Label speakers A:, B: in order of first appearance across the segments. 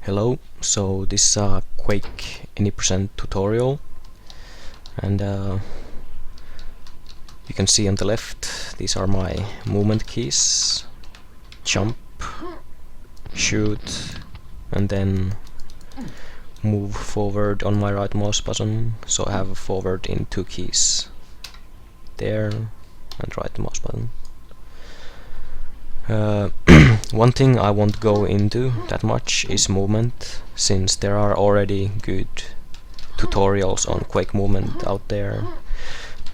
A: Hello, so this is a Quake any percent tutorial, and you can see on the left these are my movement keys: jump, shoot, and then move forward on my right mouse button. So I have forward in two keys, there, and right mouse button. One thing I won't go into that much is movement, since there are already good tutorials on Quake movement out there.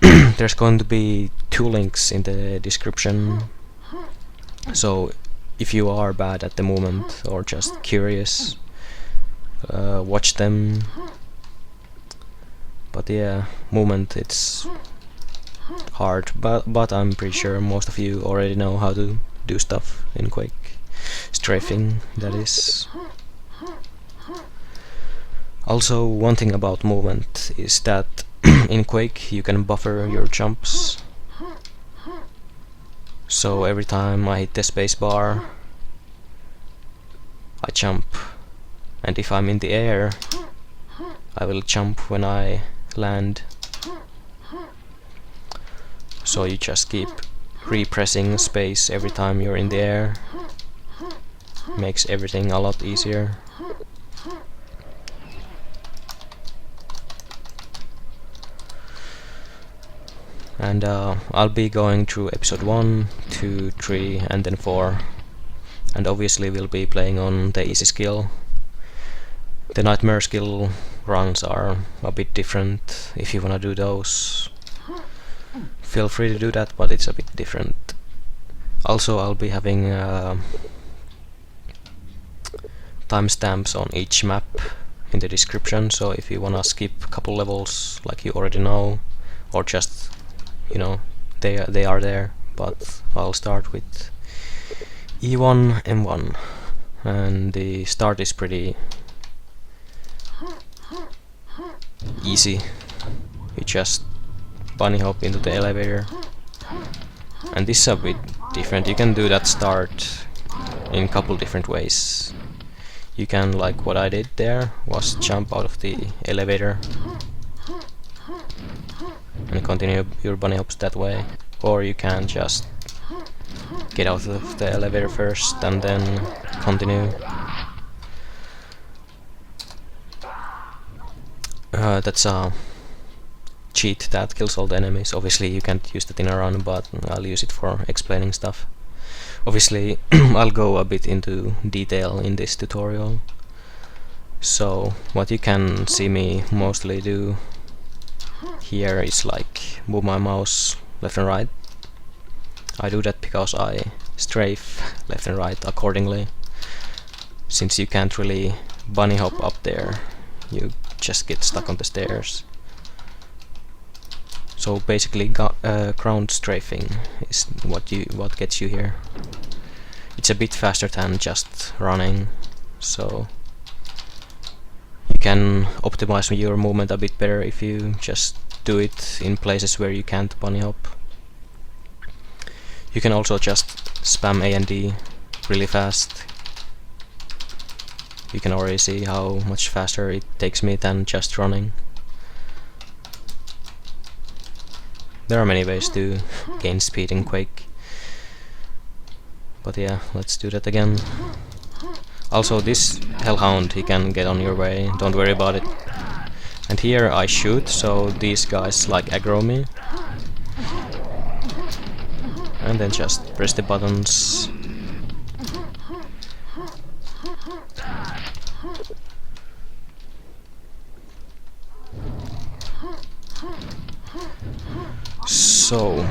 A: There's going to be two links in the description, so if you are bad at the movement or just curious, watch them. But yeah, movement, it's hard, but I'm pretty sure most of you already know how to do stuff in Quake. Strafing, that is. Also, one thing about movement is that in Quake you can buffer your jumps. So every time I hit the spacebar, I jump, and if I'm in the air, I will jump when I land. So you just keep repressing space every time you're in the air. Makes everything a lot easier. And I'll be going through episode 1, 2, 3 and then 4, and obviously we'll be playing on the easy skill. The nightmare skill runs are a bit different. If you wanna do those, feel free to do that, but it's a bit different. Also, I'll be having timestamps on each map in the description, so if you wanna skip a couple levels like you already know, or just, you know, they are there. But I'll start with E1, M1, and the start is pretty easy. You just bunny hop into the elevator, and this is a bit different. You can do that start in a couple different ways. You can, like what I did there, was jump out of the elevator and continue your bunny hops that way, or you can just get out of the elevator first and then continue. That's a cheat that kills all the enemies. Obviously you can't use that in a run, but I'll use it for explaining stuff. Obviously I'll go a bit into detail in this tutorial. So what you can see me mostly do here is like move my mouse left and right. I do that because I strafe left and right accordingly. Since you can't really bunny hop up there, you just get stuck on the stairs. So basically ground strafing is what gets you here. It's a bit faster than just running, so you can optimize your movement a bit better if you just do it in places where you can't bunny hop. You can also just spam A and D really fast. You can already see how much faster it takes me than just running. There are many ways to gain speed in Quake. But yeah, let's do that again. Also, this hellhound, he can get on your way, don't worry about it. And here I shoot, so these guys like aggro me. And then just press the buttons. So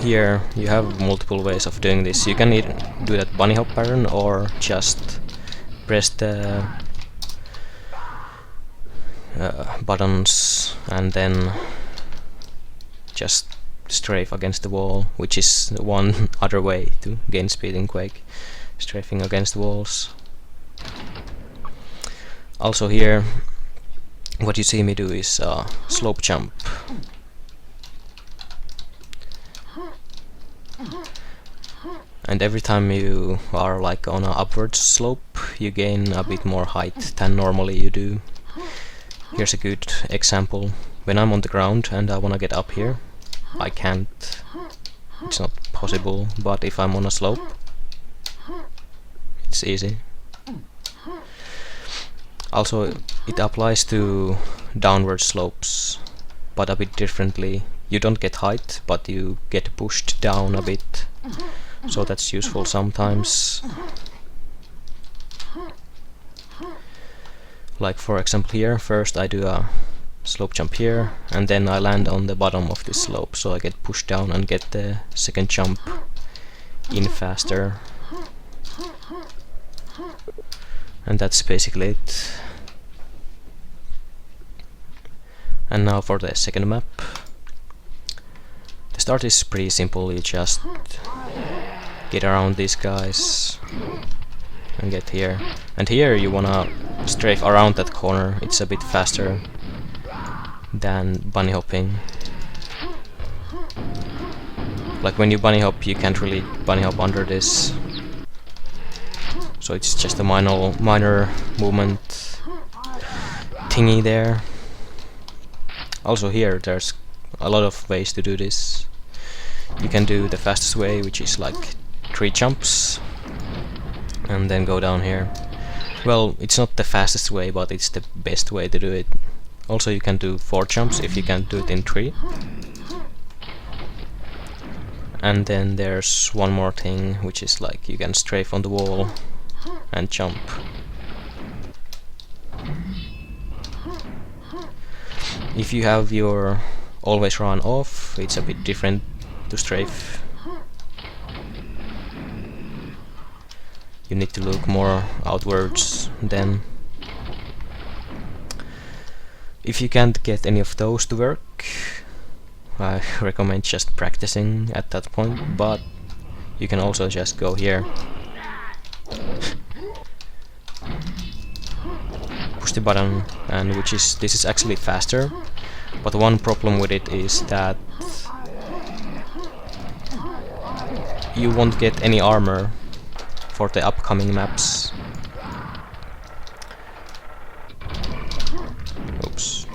A: here you have multiple ways of doing this. You can either do that bunny hop pattern or just press the buttons and then just strafe against the wall, which is one other way to gain speed in Quake, strafing against the walls. Also here, what you see me do is slope jump. And every time you are like on an upward slope, you gain a bit more height than normally you do. Here's a good example. When I'm on the ground and I wanna get up here, I can't. It's not possible, but if I'm on a slope, it's easy. Also, it applies to downward slopes, but a bit differently. You don't get height, but you get pushed down a bit, so that's useful sometimes. Like for example here, first I do a slope jump here, and then I land on the bottom of this slope, so I get pushed down and get the second jump in faster. And that's basically it. And now for the second map. The start is pretty simple, you just get around these guys and get here. And here you wanna strafe around that corner, it's a bit faster than bunny hopping. Like when you bunny hop, you can't really bunny hop under this, so it's just a minor movement thingy there. Also here there's a lot of ways to do this. You can do the fastest way, which is like 3 jumps and then go down here. Well, it's not the fastest way, but it's the best way to do it. Also you can do 4 jumps if you can't do it in 3. And then there's one more thing, which is like you can strafe on the wall and jump. If you have your always run off, it's a bit different to strafe. You need to look more outwards then. If you can't get any of those to work, I recommend just practicing at that point, but you can also just go here. Push the button, and this is actually faster, but one problem with it is that you won't get any armor for the upcoming maps. Oops.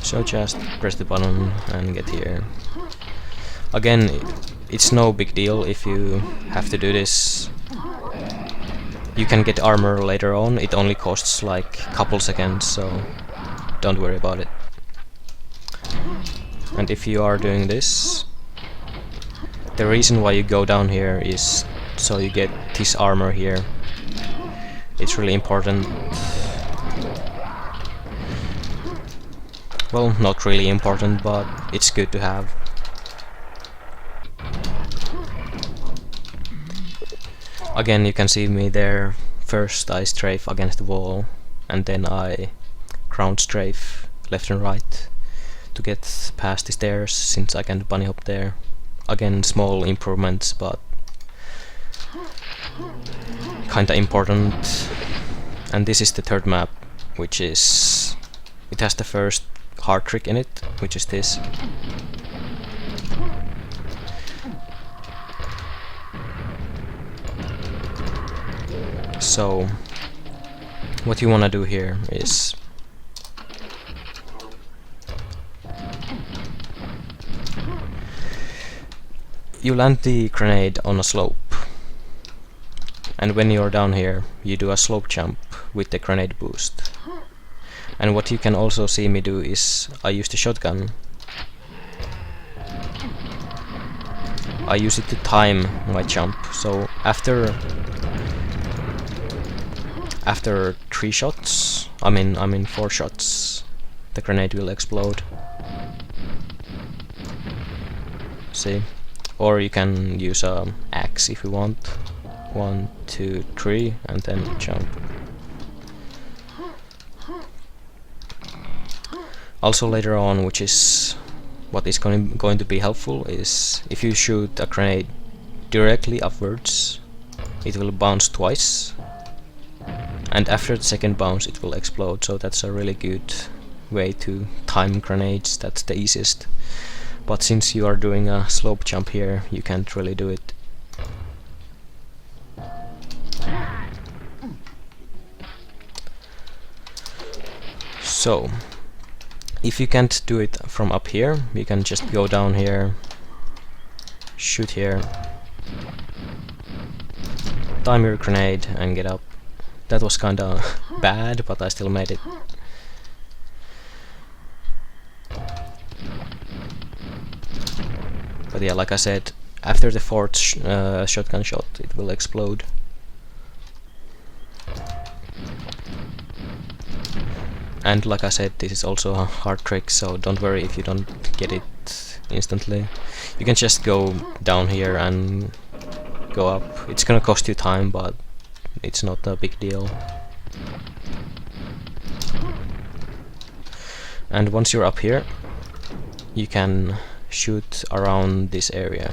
A: So just press the button and get here. Again, it's no big deal if you have to do this. You can get armor later on, it only costs like a couple seconds, so don't worry about it. And if you are doing this, the reason why you go down here is so you get this armor here. It's really important. Well, not really important, but it's good to have. Again, you can see me there. First I strafe against the wall, and then I ground strafe left and right to get past the stairs, since I can bunny hop there. Again, small improvements, but kinda important. And this is the third map, which is... it has the first hard trick in it, which is this. So what you wanna do here is you land the grenade on a slope, and when you're down here you do a slope jump with the grenade boost. And what you can also see me do is I use the shotgun. I use it to time my jump, so after 3 shots, I mean 4 shots, the grenade will explode. See? Or you can use a axe if you want. 1, 2, 3, and then jump. Also later on, which is what is going to be helpful, is if you shoot a grenade directly upwards, it will bounce twice. and after the second bounce it will explode, so that's a really good way to time grenades. That's the easiest, but since you are doing a slope jump here, you can't really do it. So if you can't do it from up here, you can just go down here, shoot here, time your grenade and get up. That was kinda bad, but I still made it. But yeah, like I said, after the fourth shotgun shot it will explode. And like I said, this is also a hard trick, so don't worry if you don't get it instantly. You can just go down here and go up. It's gonna cost you time, but it's not a big deal. And once you're up here, you can shoot around this area,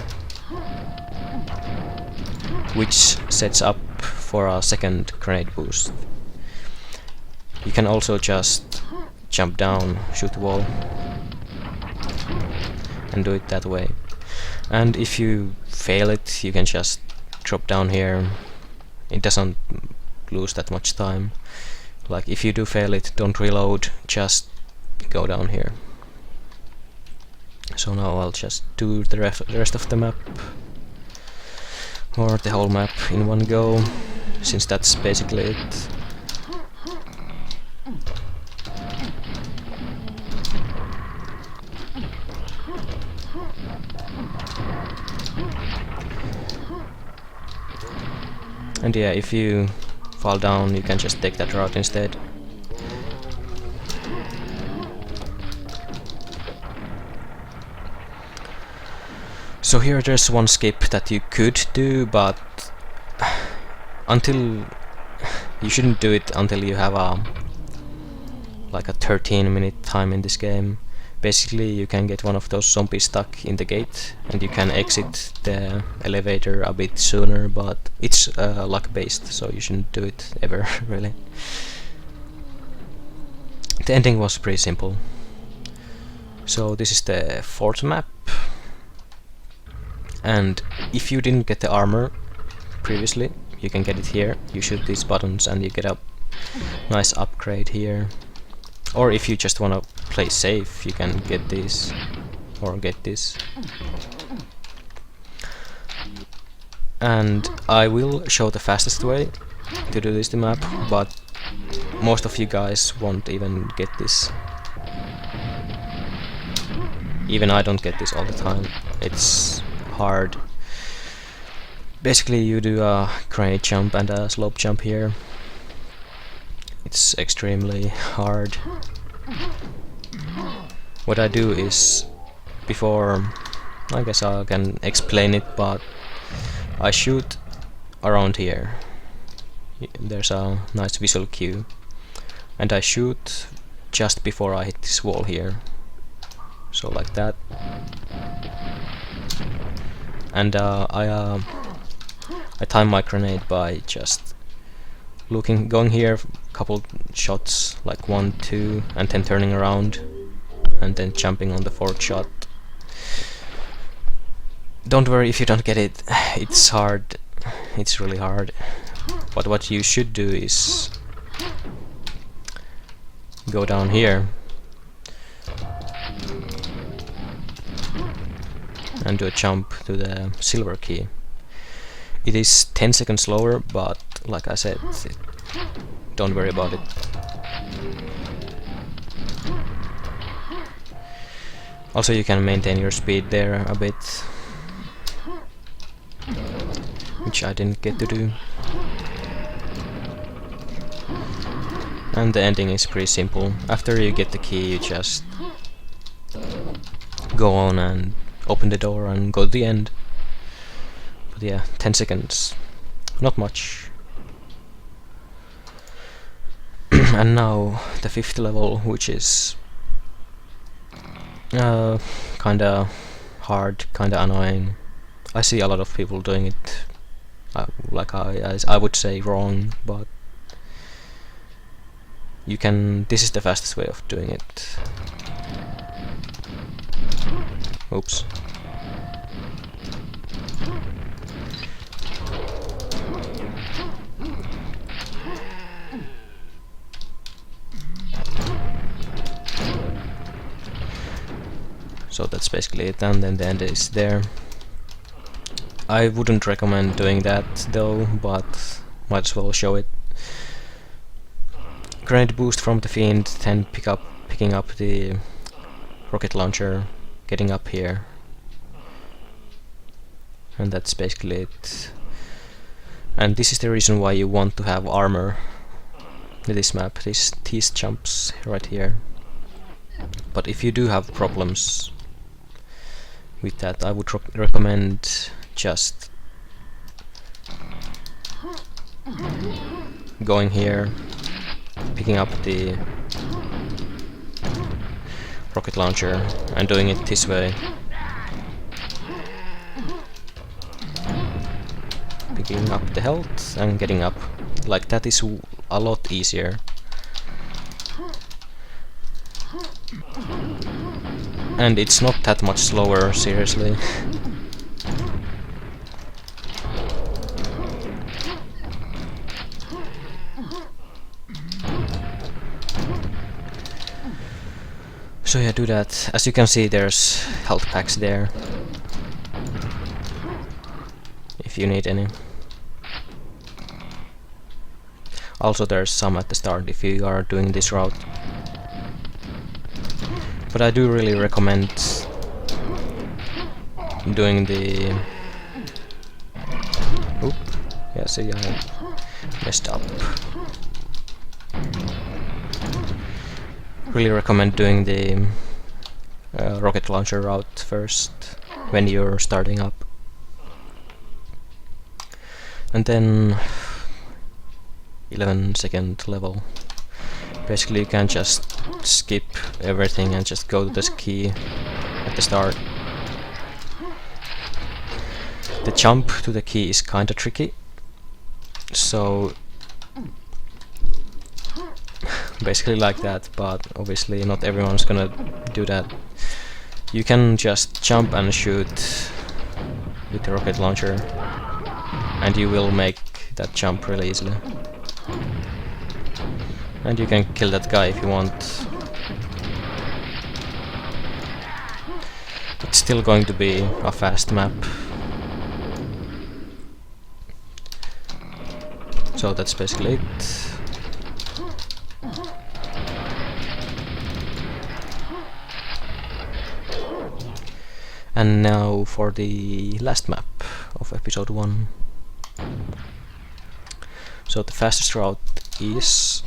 A: which sets up for a second grenade boost. You can also just jump down, shoot the wall, and do it that way. And if you fail it, you can just drop down here. It doesn't lose that much time. Like if you do fail it, don't reload, just go down here. So now I'll just do the rest of the map, or the whole map in one go, since that's basically it. And yeah, if you fall down, you can just take that route instead. So here there's one skip that you could do, but you shouldn't do it until you have like a 13-minute time in this game. Basically you can get one of those zombies stuck in the gate and you can exit the elevator a bit sooner, but it's luck based, so you shouldn't do it ever really. The ending was pretty simple. So this is the fourth map, and if you didn't get the armor previously, you can get it here. You shoot these buttons and you get a nice upgrade here. Or if you just wanna play safe, you can get this or get this. And I will show the fastest way to do this map, but most of you guys won't even get this. Even I don't get this all the time. It's hard. Basically you do a grenade jump and a slope jump here. It's extremely hard. What I do is, before, I guess I can explain it, but I shoot around here. There's a nice visual cue, and I shoot just before I hit this wall here, so like that. And I time my grenade by just going here, couple shots, like 1, 2, and then turning around, and then jumping on the fourth shot. Don't worry if you don't get it, it's hard, it's really hard. But what you should do is go down here and do a jump to the silver key. It is 10 seconds slower, but like I said, don't worry about it. Also you can maintain your speed there a bit, which I didn't get to do. And the ending is pretty simple. After you get the key, you just go on and open the door and go to the end. But yeah, 10 seconds, not much. And now the 5th level, which is kinda hard, kinda annoying. I see a lot of people doing it, like I would say wrong, but you can. This is the fastest way of doing it. Oops. So that's basically it, and then the end is there. I wouldn't recommend doing that though, but might as well show it. Grenade boost from the fiend, then picking up the rocket launcher, getting up here, and that's basically it. And this is the reason why you want to have armor in this map, these jumps right here. But if you do have problems with that, I would recommend just going here, picking up the rocket launcher and doing it this way. Picking up the health and getting up. Like that is a lot easier. And it's not that much slower, seriously. So yeah, do that. As you can see, there's health packs there, if you need any. Also there's some at the start if you are doing this route. But I do really recommend doing the... Oop. Yeah, see, I messed up. Really recommend doing the rocket launcher route first when you're starting up. And then 11-second level. Basically you can just skip everything and just go to this key at the start. The jump to the key is kinda tricky, so basically like that, but obviously not everyone's gonna do that. You can just jump and shoot with the rocket launcher and you will make that jump really easily. And you can kill that guy if you want. It's still going to be a fast map. So that's basically it. And now for the last map of episode 1. So the fastest route is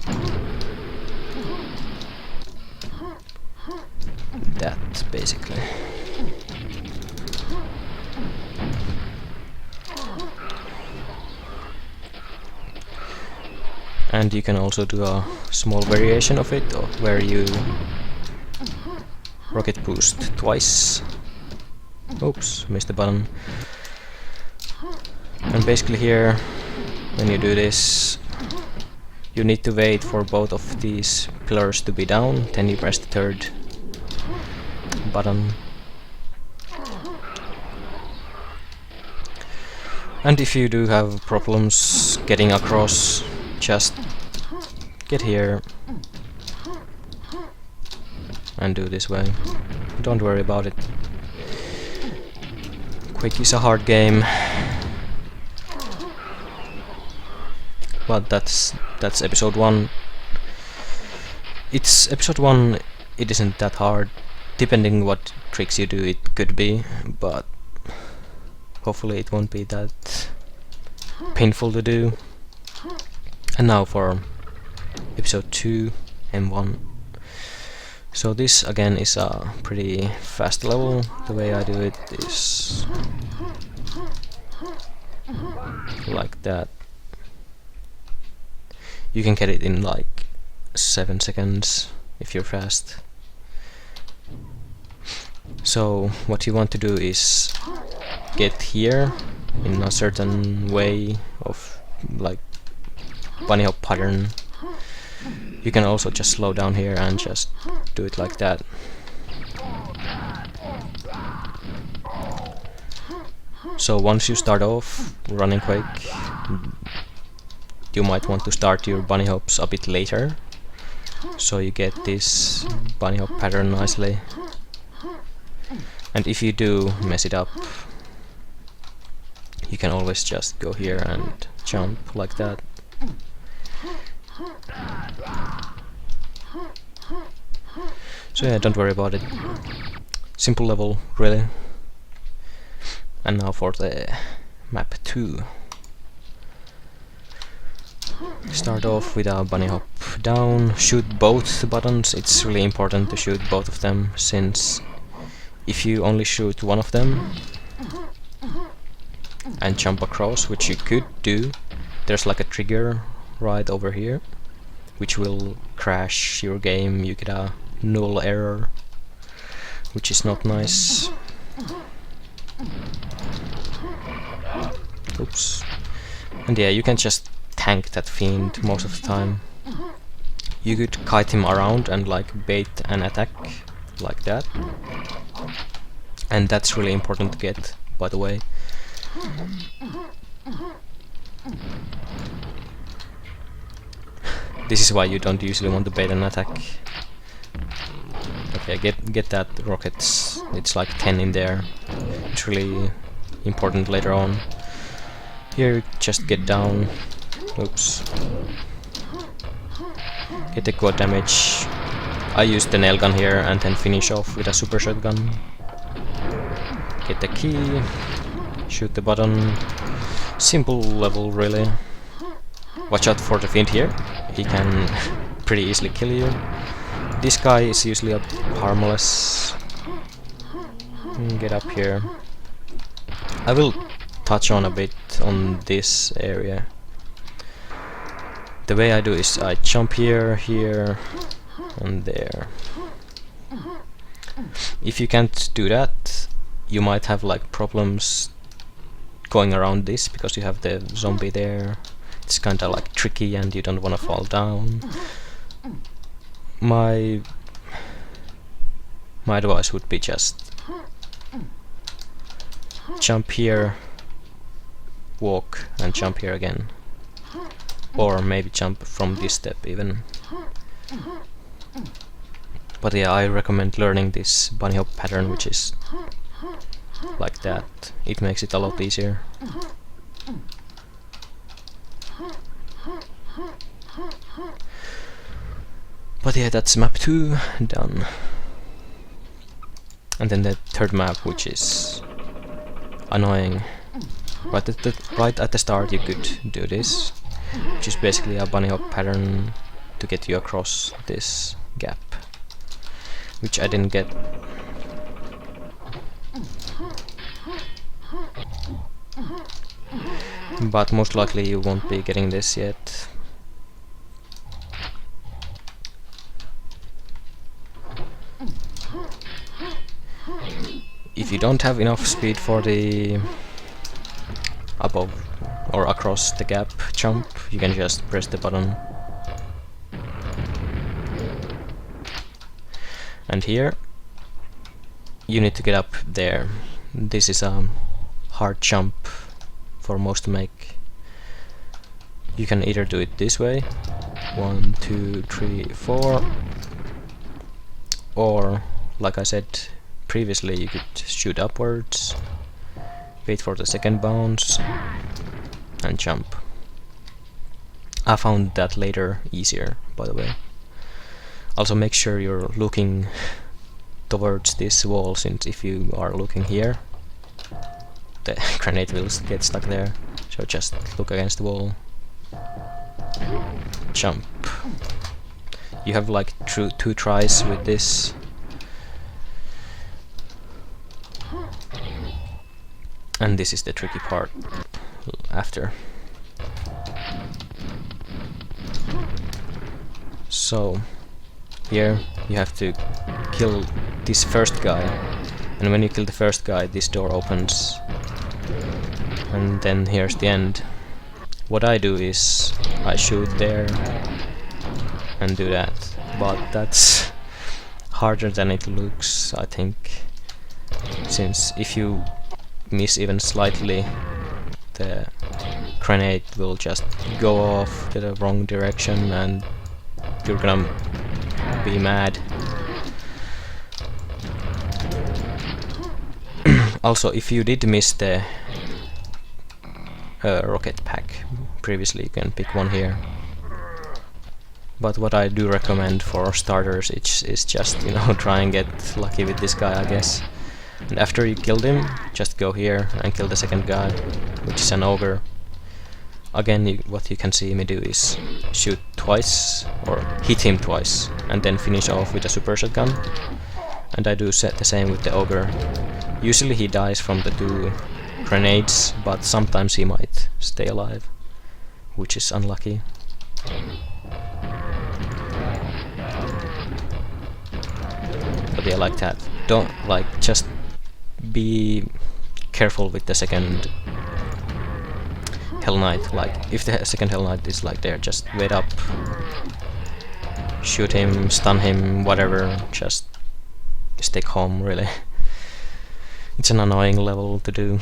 A: that, basically. And you can also do a small variation of it, where you rocket boost twice. Oops, missed the button. And basically here, when you do this, you need to wait for both of these pillars to be down, then you press the third button. And if you do have problems getting across, just get here and do this way. Don't worry about it. Quake is a hard game, but that's episode 1. It's episode 1. It isn't that hard. Depending what tricks you do, it could be, but hopefully it won't be that painful to do. And now for episode 2 and 1. So this again is a pretty fast level. The way I do it is like that. You can get it in like 7 seconds if you're fast. So what you want to do is get here in a certain way of like bunny hop pattern. You can also just slow down here and just do it like that. So once you start off running Quake, you might want to start your bunny hops a bit later, so you get this bunny hop pattern nicely. And if you do mess it up, you can always just go here and jump like that. So yeah, don't worry about it. Simple level, really. And now for the map 2. Start off with a bunny hop down, shoot both buttons. It's really important to shoot both of them, since if you only shoot one of them and jump across, which you could do, there's like a trigger right over here which will crash your game. You get a null error, which is not nice. Oops. And yeah, you can just tank that fiend most of the time. You could kite him around and like bait an attack like that. And that's really important to get, by the way. This is why you don't usually want to bait an attack. Okay, get that rockets. It's like 10 in there. It's really important later on. Here, just get down. Oops. Get the quad damage. I use the nail gun here and then finish off with a super shotgun. Get the key. Shoot the button. Simple level, really. Watch out for the fiend here. He can pretty easily kill you. This guy is usually harmless. Get up here. I will touch on a bit on this area. The way I do is I jump here, here, and there. If you can't do that, you might have like problems going around this because you have the zombie there. It's kinda like tricky and you don't wanna fall down. My advice would be just jump here, walk, and jump here again. Or maybe jump from this step even. But yeah, I recommend learning this bunny hop pattern, which is like that. It makes it a lot easier. But yeah, that's map 2 done. And then the third map, which is annoying. Right at the start you could do this, which is basically a bunny hop pattern to get you across this gap, which I didn't get. But most likely you won't be getting this yet. If you don't have enough speed for the above or across the gap jump, you can just press the button. And here you need to get up there. This is a hard jump for most to make. You can either do it this way, 1, 2, 3, 4, or like I said previously, you could shoot upwards, wait for the second bounce, and jump. I found that later easier, by the way. Also make sure you're looking towards this wall, since if you are looking here, the grenade will get stuck there. So just look against the wall. Jump. You have like 2 tries with this. And this is the tricky part after. So here you have to kill this first guy, and when you kill the first guy, this door opens, and then here's the end. What I do is I shoot there and do that, but that's harder than it looks, I think, since if you miss even slightly, the grenade will just go off to the wrong direction and you're gonna be mad. Also, if you did miss the rocket pack previously, you can pick one here. But what I do recommend for starters is just, you know, try and get lucky with this guy, I guess. And after you killed him, just go here and kill the second guy, which is an ogre. Again, what you can see me do is shoot twice, or hit him twice, and then finish off with a super shotgun. And I do set the same with the ogre. Usually he dies from the 2 grenades, but sometimes he might stay alive, which is unlucky. But yeah, like that. Don't, like, just be careful with the second Hell Knight. Like, if the second Hell Knight is like there, just wait up, shoot him, stun him, whatever, just stay calm, really. It's an annoying level to do.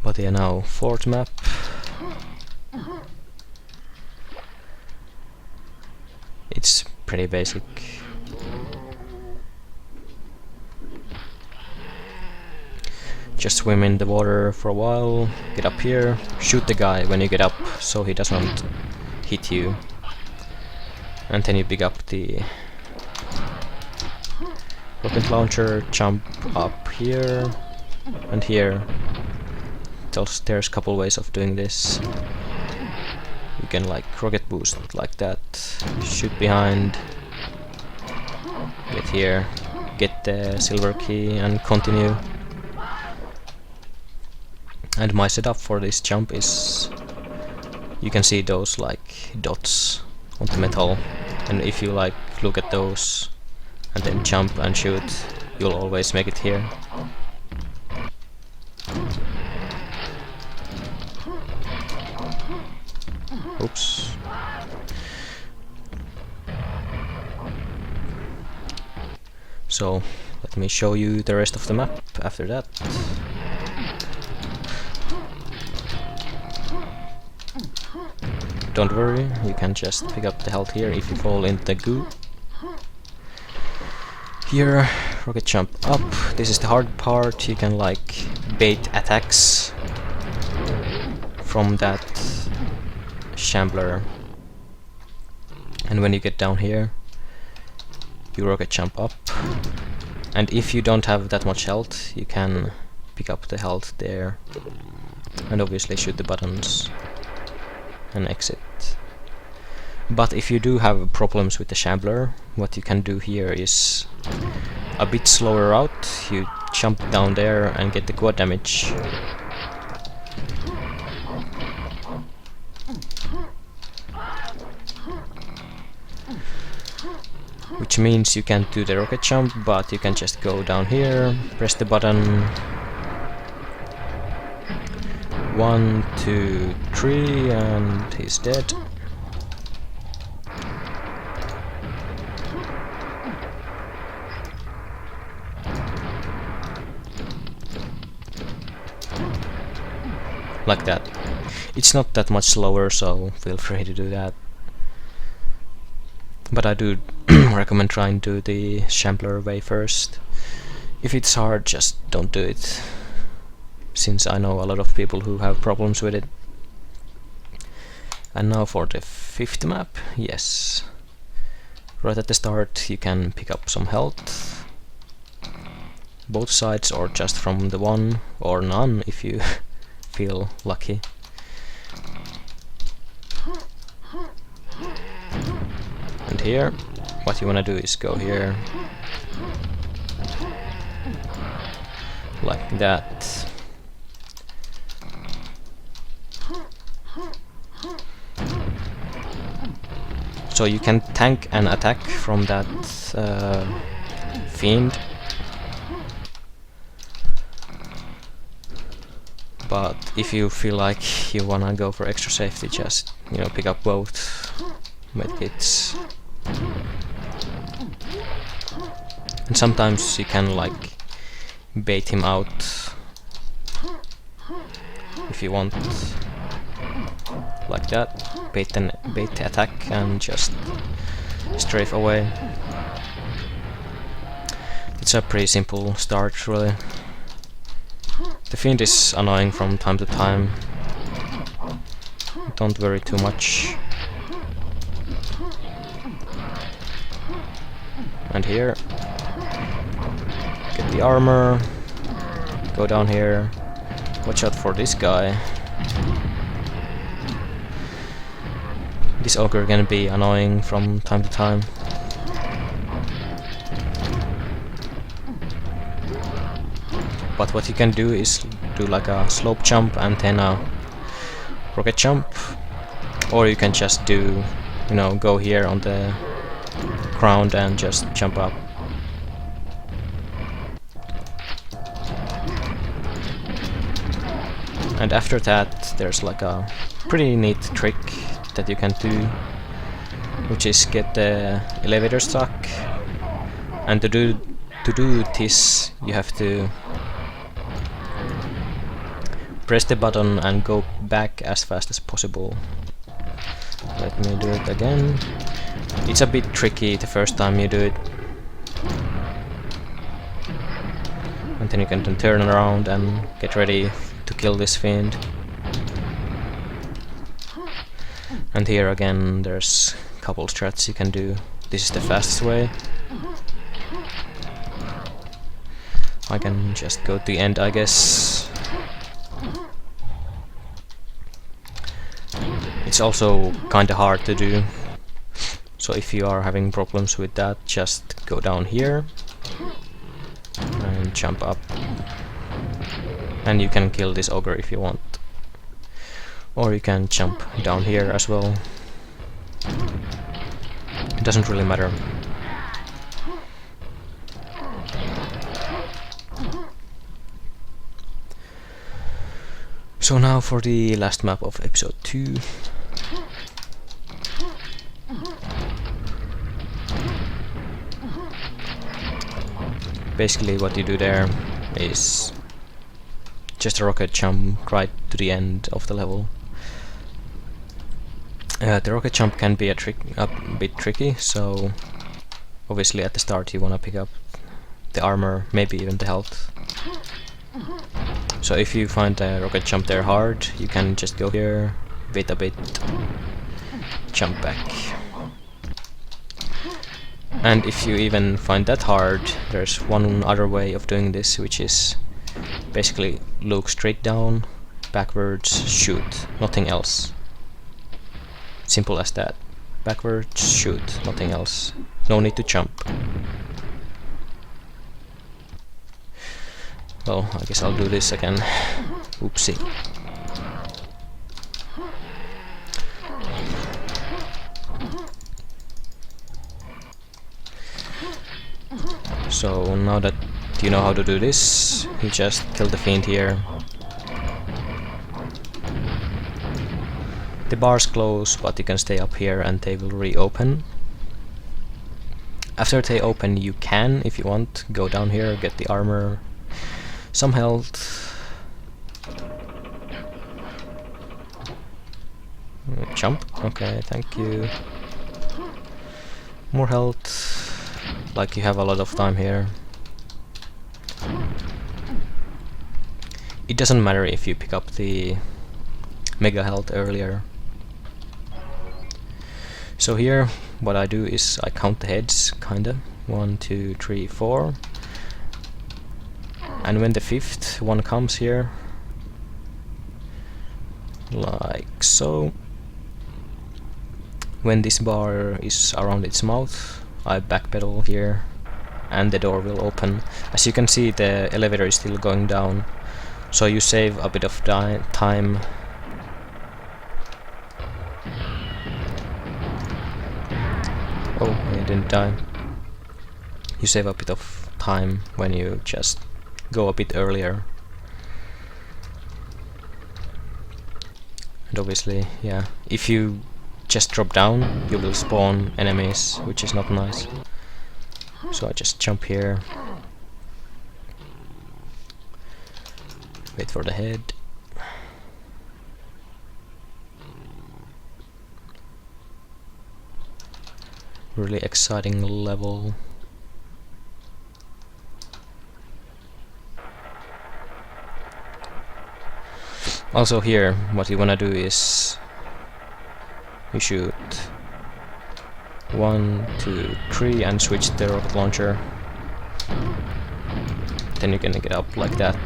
A: But yeah, now 4th map. It's pretty basic. Just swim in the water for a while, get up here, shoot the guy when you get up so he doesn't hit you. And then you pick up the rocket launcher, jump up here and here. There's a couple ways of doing this. You can like rocket boost like that, shoot behind, get here, get the silver key and continue. And my setup for this jump is, you can see those like dots on the metal, and if you like look at those and then jump and shoot, you'll always make it here. Oops. So let me show you the rest of the map after that. Don't worry, you can just pick up the health here if you fall into the goo. Here, rocket jump up. This is the hard part. You can like bait attacks from that shambler. And when you get down here, you rocket jump up. And if you don't have that much health, you can pick up the health there. And obviously shoot the buttons and exit. But if you do have problems with the shambler, what you can do here is a bit slower route. You jump down there and get the quad damage. Which means you can't do the rocket jump, but you can just go down here, press the button. 1, 2, 3, and he's dead. Like that. It's not that much slower, so feel free to do that. But I do recommend trying to do the shambler way first. If it's hard, just don't do it, since I know a lot of people who have problems with it. And now for the 5th map. Yes, right at the start you can pick up some health, both sides or just from the one, or none if you feel lucky. And here, what you wanna do is go here, like that. So you can tank an attack from that fiend. But if you feel like you wanna go for extra safety, just, you know, pick up both medkits. And sometimes you can like bait him out if you want, like that. Bait the attack and just strafe away. It's a pretty simple start, really. The fiend is annoying from time to time. Don't worry too much. And here, get the armor, go down here, watch out for this guy. This ogre can be annoying from time to time. But what you can do is do like a slope jump and then a rocket jump, or you can just do, you know, go here on the ground and just jump up. And after that there's like a pretty neat trick that you can do, which is get the elevator stuck, and to do this you have to press the button and go back as fast as possible. Let me do it again. It's a bit tricky the first time you do it. And then you can turn around and get ready to kill this fiend. And here again there's a couple strats you can do. This is the fastest way. I can just go to the end, I guess. It's also kinda hard to do, so if you are having problems with that, just go down here and jump up, and you can kill this ogre if you want, or you can jump down here as well. It doesn't really matter. So now for the last map of episode 2. Basically what you do there is just a rocket jump right to the end of the level. The rocket jump can be a bit tricky, so obviously at the start you wanna pick up the armor, maybe even the health. So if you find the rocket jump there hard, you can just go here, wait a bit, jump back. And if you even find that hard, there's one other way of doing this, which is basically look straight down, backwards, shoot, nothing else. Simple as that. Backwards, shoot, nothing else. No need to jump. Well, I guess I'll do this again. Oopsie. So now that you know how to do this, you just kill the fiend here. The bars close, but you can stay up here and they will reopen. After they open, you can, if you want, go down here, get the armor, some health, jump, okay, thank you, more health, like you have a lot of time here. It doesn't matter if you pick up the mega health earlier. So here what I do is I count the heads, kinda, 1, 2, 3, 4. And when the 5th one comes here, like so, when this bar is around its mouth, I backpedal here and the door will open. As you can see, the elevator is still going down, so you save a bit of time. Oh, I didn't die. You save a bit of time when you just go a bit earlier. And obviously, yeah, if you just drop down, you will spawn enemies, which is not nice. So I just jump here, wait for the head. Really exciting level. Also here, what you wanna do is you shoot 1, 2, 3 and switch the rocket launcher. Then you can get up like that.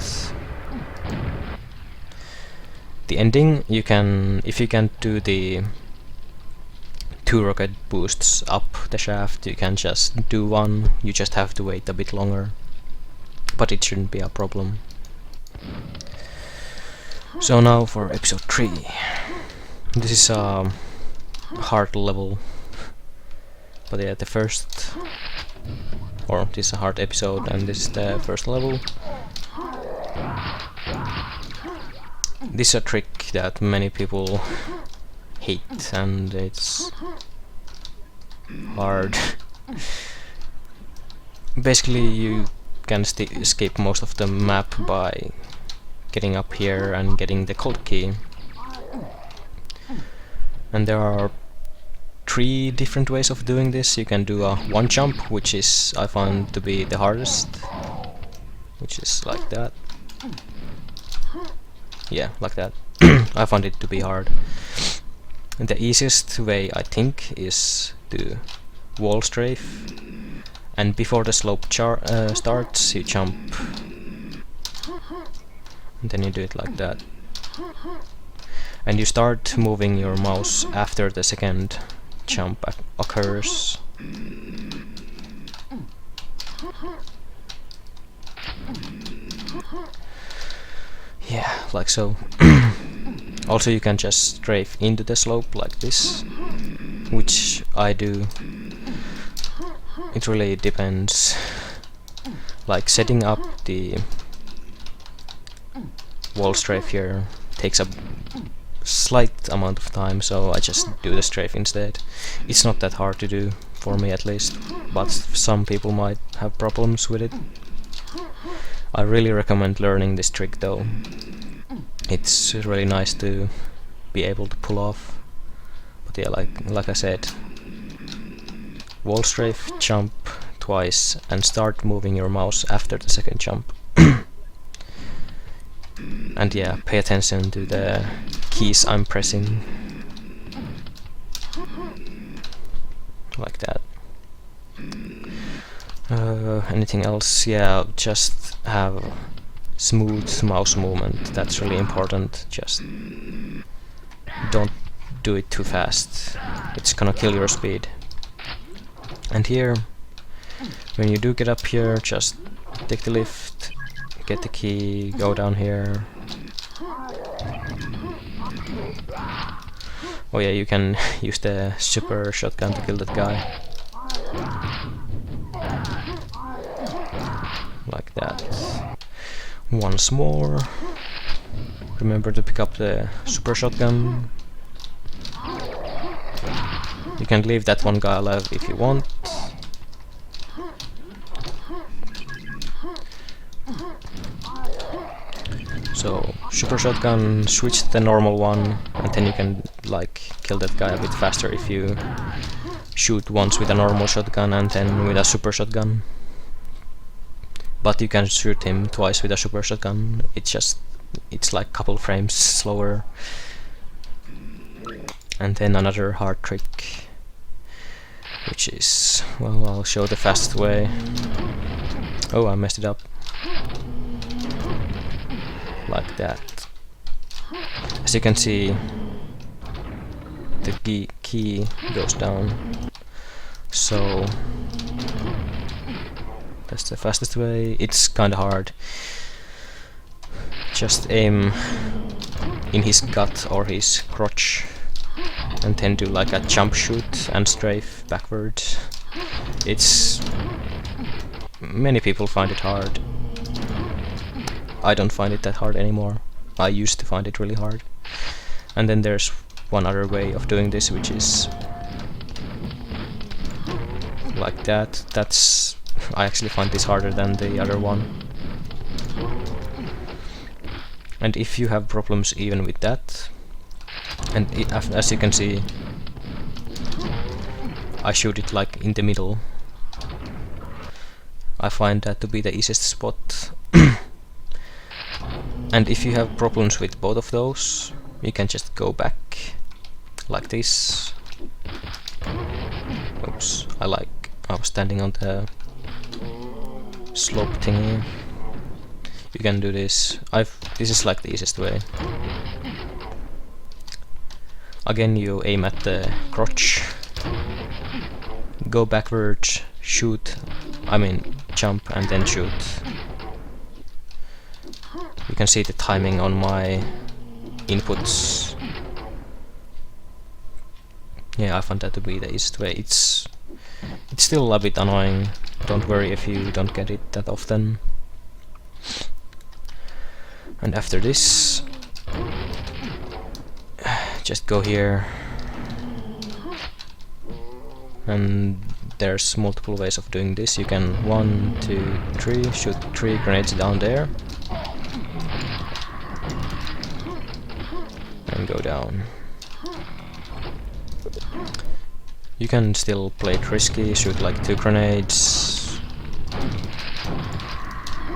A: The ending, you can, if you can't do the 2 rocket boosts up the shaft, you can just do 1. You just have to wait a bit longer, but it shouldn't be a problem. So now for episode 3. This is a hard level, but yeah, the first, or this is a hard episode and this is the first level. This is a trick that many people hate and it's hard. Basically you can escape most of the map by getting up here and getting the code key. And there are 3 different ways of doing this. You can do a 1 jump, which is I found to be the hardest, which is like that. Yeah, like that. I found it to be hard. And the easiest way, I think, is to wall strafe, and before the slope starts, you jump, and then you do it like that. And you start moving your mouse after the second jump occurs. Yeah, like so. Also you can just strafe into the slope like this, which I do. It really depends. Like setting up the wall strafe here takes a slight amount of time, so I just do the strafe instead. It's not that hard to do, for me at least, but some people might have problems with it. I really recommend learning this trick though. It's really nice to be able to pull off. But yeah, like I said, wall strafe, jump twice, and start moving your mouse after the second jump. And yeah, pay attention to the keys I'm pressing. Like that. Anything else? Yeah, just have smooth mouse movement. That's really important. Just don't do it too fast. It's gonna kill your speed. And here, when you do get up here, just take the lift, get the key, go down here. Oh yeah, you can use the super shotgun to kill that guy. Like that. Once more. Remember to pick up the super shotgun. You can leave that one guy alive if you want. So super shotgun, switch to the normal one, and then you can like kill that guy a bit faster if you shoot once with a normal shotgun and then with a super shotgun. But you can shoot him twice with a super shotgun. It's like couple frames slower. And then another hard trick, which is, well, I'll show the fastest way. Oh, I messed it up. Like that. As you can see, the key goes down. So that's the fastest way. It's kinda hard. Just aim in his gut or his crotch and then do like a jump shoot and strafe backwards. Many people find it hard. I don't find it that hard anymore. I used to find it really hard. And then there's one other way of doing this, which is like that. That's I actually find this harder than the other one. And if you have problems even with that, and as you can see, I shoot it like in the middle. I find that to be the easiest spot. And if you have problems with both of those, you can just go back like this. Oops, I was standing on the slope thingy. You can do this. This is like the easiest way. Again, you aim at the crotch, go backwards, shoot, jump and then shoot. You can see the timing on my inputs. Yeah, I found that to be the easiest way. It's still a bit annoying. Don't worry if you don't get it that often. And after this, just go here. And there's multiple ways of doing this. You can 1, 2, 3 shoot 3 grenades down there and go down. You can still play it risky, shoot like 2 grenades,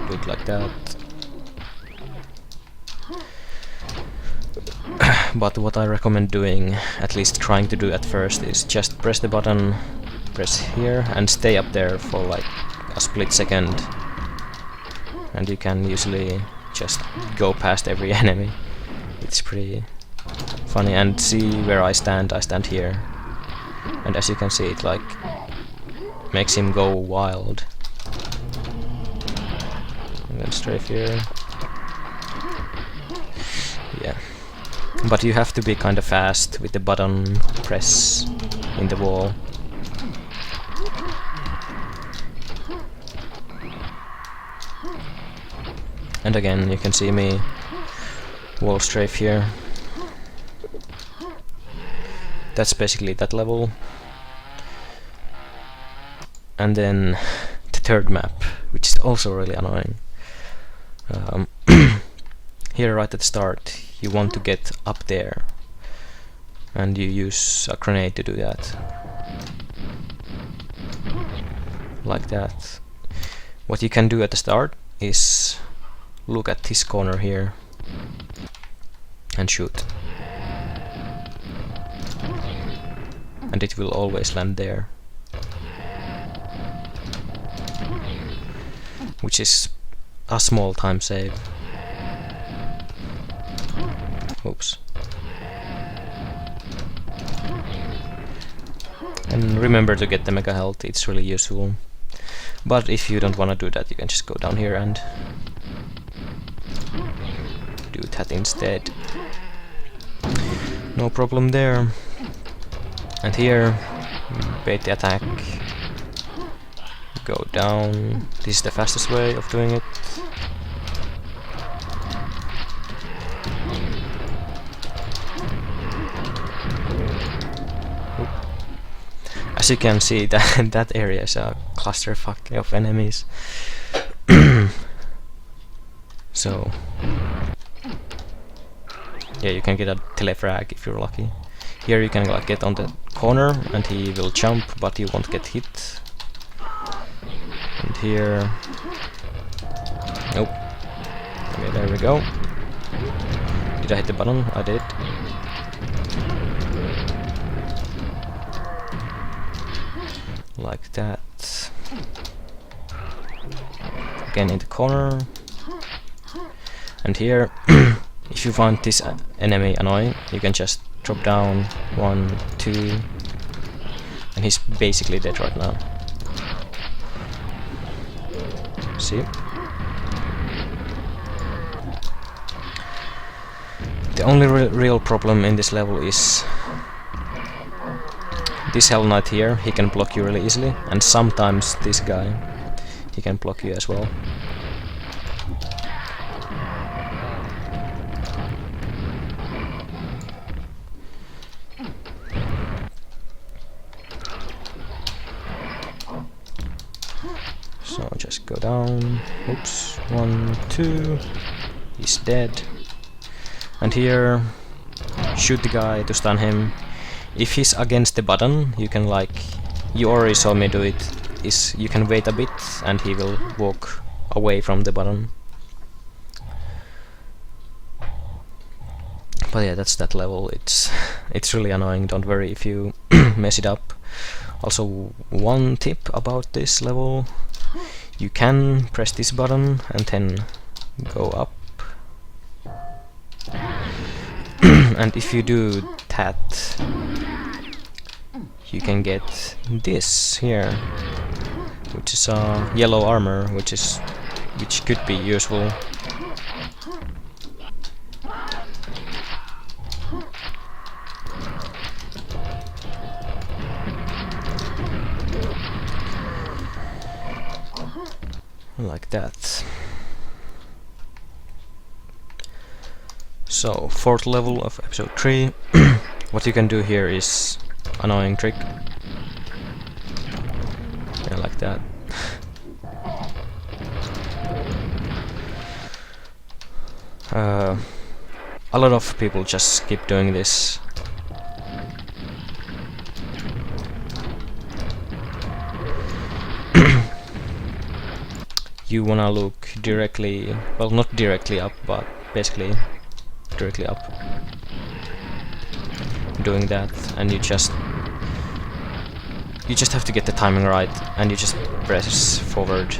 A: do it like that. But what I recommend doing, at least trying to do at first, is just press the button, press here and stay up there for like a split second, and you can usually just go past every enemy. It's pretty funny. And see where I stand here, and as you can see, it like makes him go wild. And then strafe here. Yeah. But you have to be kind of fast with the button press in the wall. And again, you can see me wall strafe here. That's basically that level. And then the third map, which is also really annoying. Here right at the start, you want to get up there, and you use a grenade to do that. Like that. What you can do at the start is look at this corner here and shoot. And it will always land there. Which is a small time save. Oops. And remember to get the mega health, it's really useful. But if you don't want to do that, you can just go down here and do that instead. No problem there. And here, bait the attack, go down. This is the fastest way of doing it. As you can see, that area is a clusterfuck of enemies. So yeah, you can get a telefrag if you're lucky. Here you can like get on the corner and he will jump, but you won't get hit. And here, nope. Okay, there we go. Did I hit the button? I did. Like that. Again in the corner. And here, if you find this enemy annoying, you can just drop down 1, 2, and he's basically dead right now. See? The only real problem in this level is this Hell Knight here. He can block you really easily, and sometimes this guy, he can block you as well. So just go down. Oops. 1, 2. He's dead. And here, shoot the guy to stun him. If he's against the button, you can like, you already saw me do it, is you can wait a bit and he will walk away from the button. But yeah, that's that level. It's really annoying, don't worry if you mess it up. Also, one tip about this level, you can press this button and then go up. And if you do that, you can get this here, which is yellow armor, which could be useful. Like that. So, 4th level of episode 3. What you can do here is annoying trick. Yeah, like that. A lot of people just skip doing this. You wanna look directly, well, not directly up, but basically directly up. Doing that, and you just have to get the timing right, and you just press forward.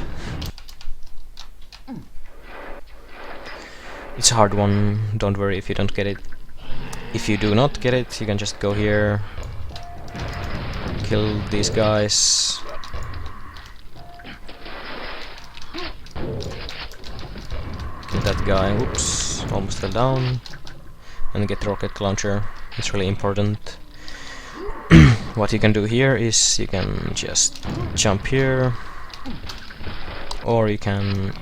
A: It's a hard one, don't worry if you don't get it. If you do not get it, you can just go here, kill these guys. Kill that guy, oops, almost fell down. And get the rocket launcher, it's really important. What you can do here is you can just jump here, or you can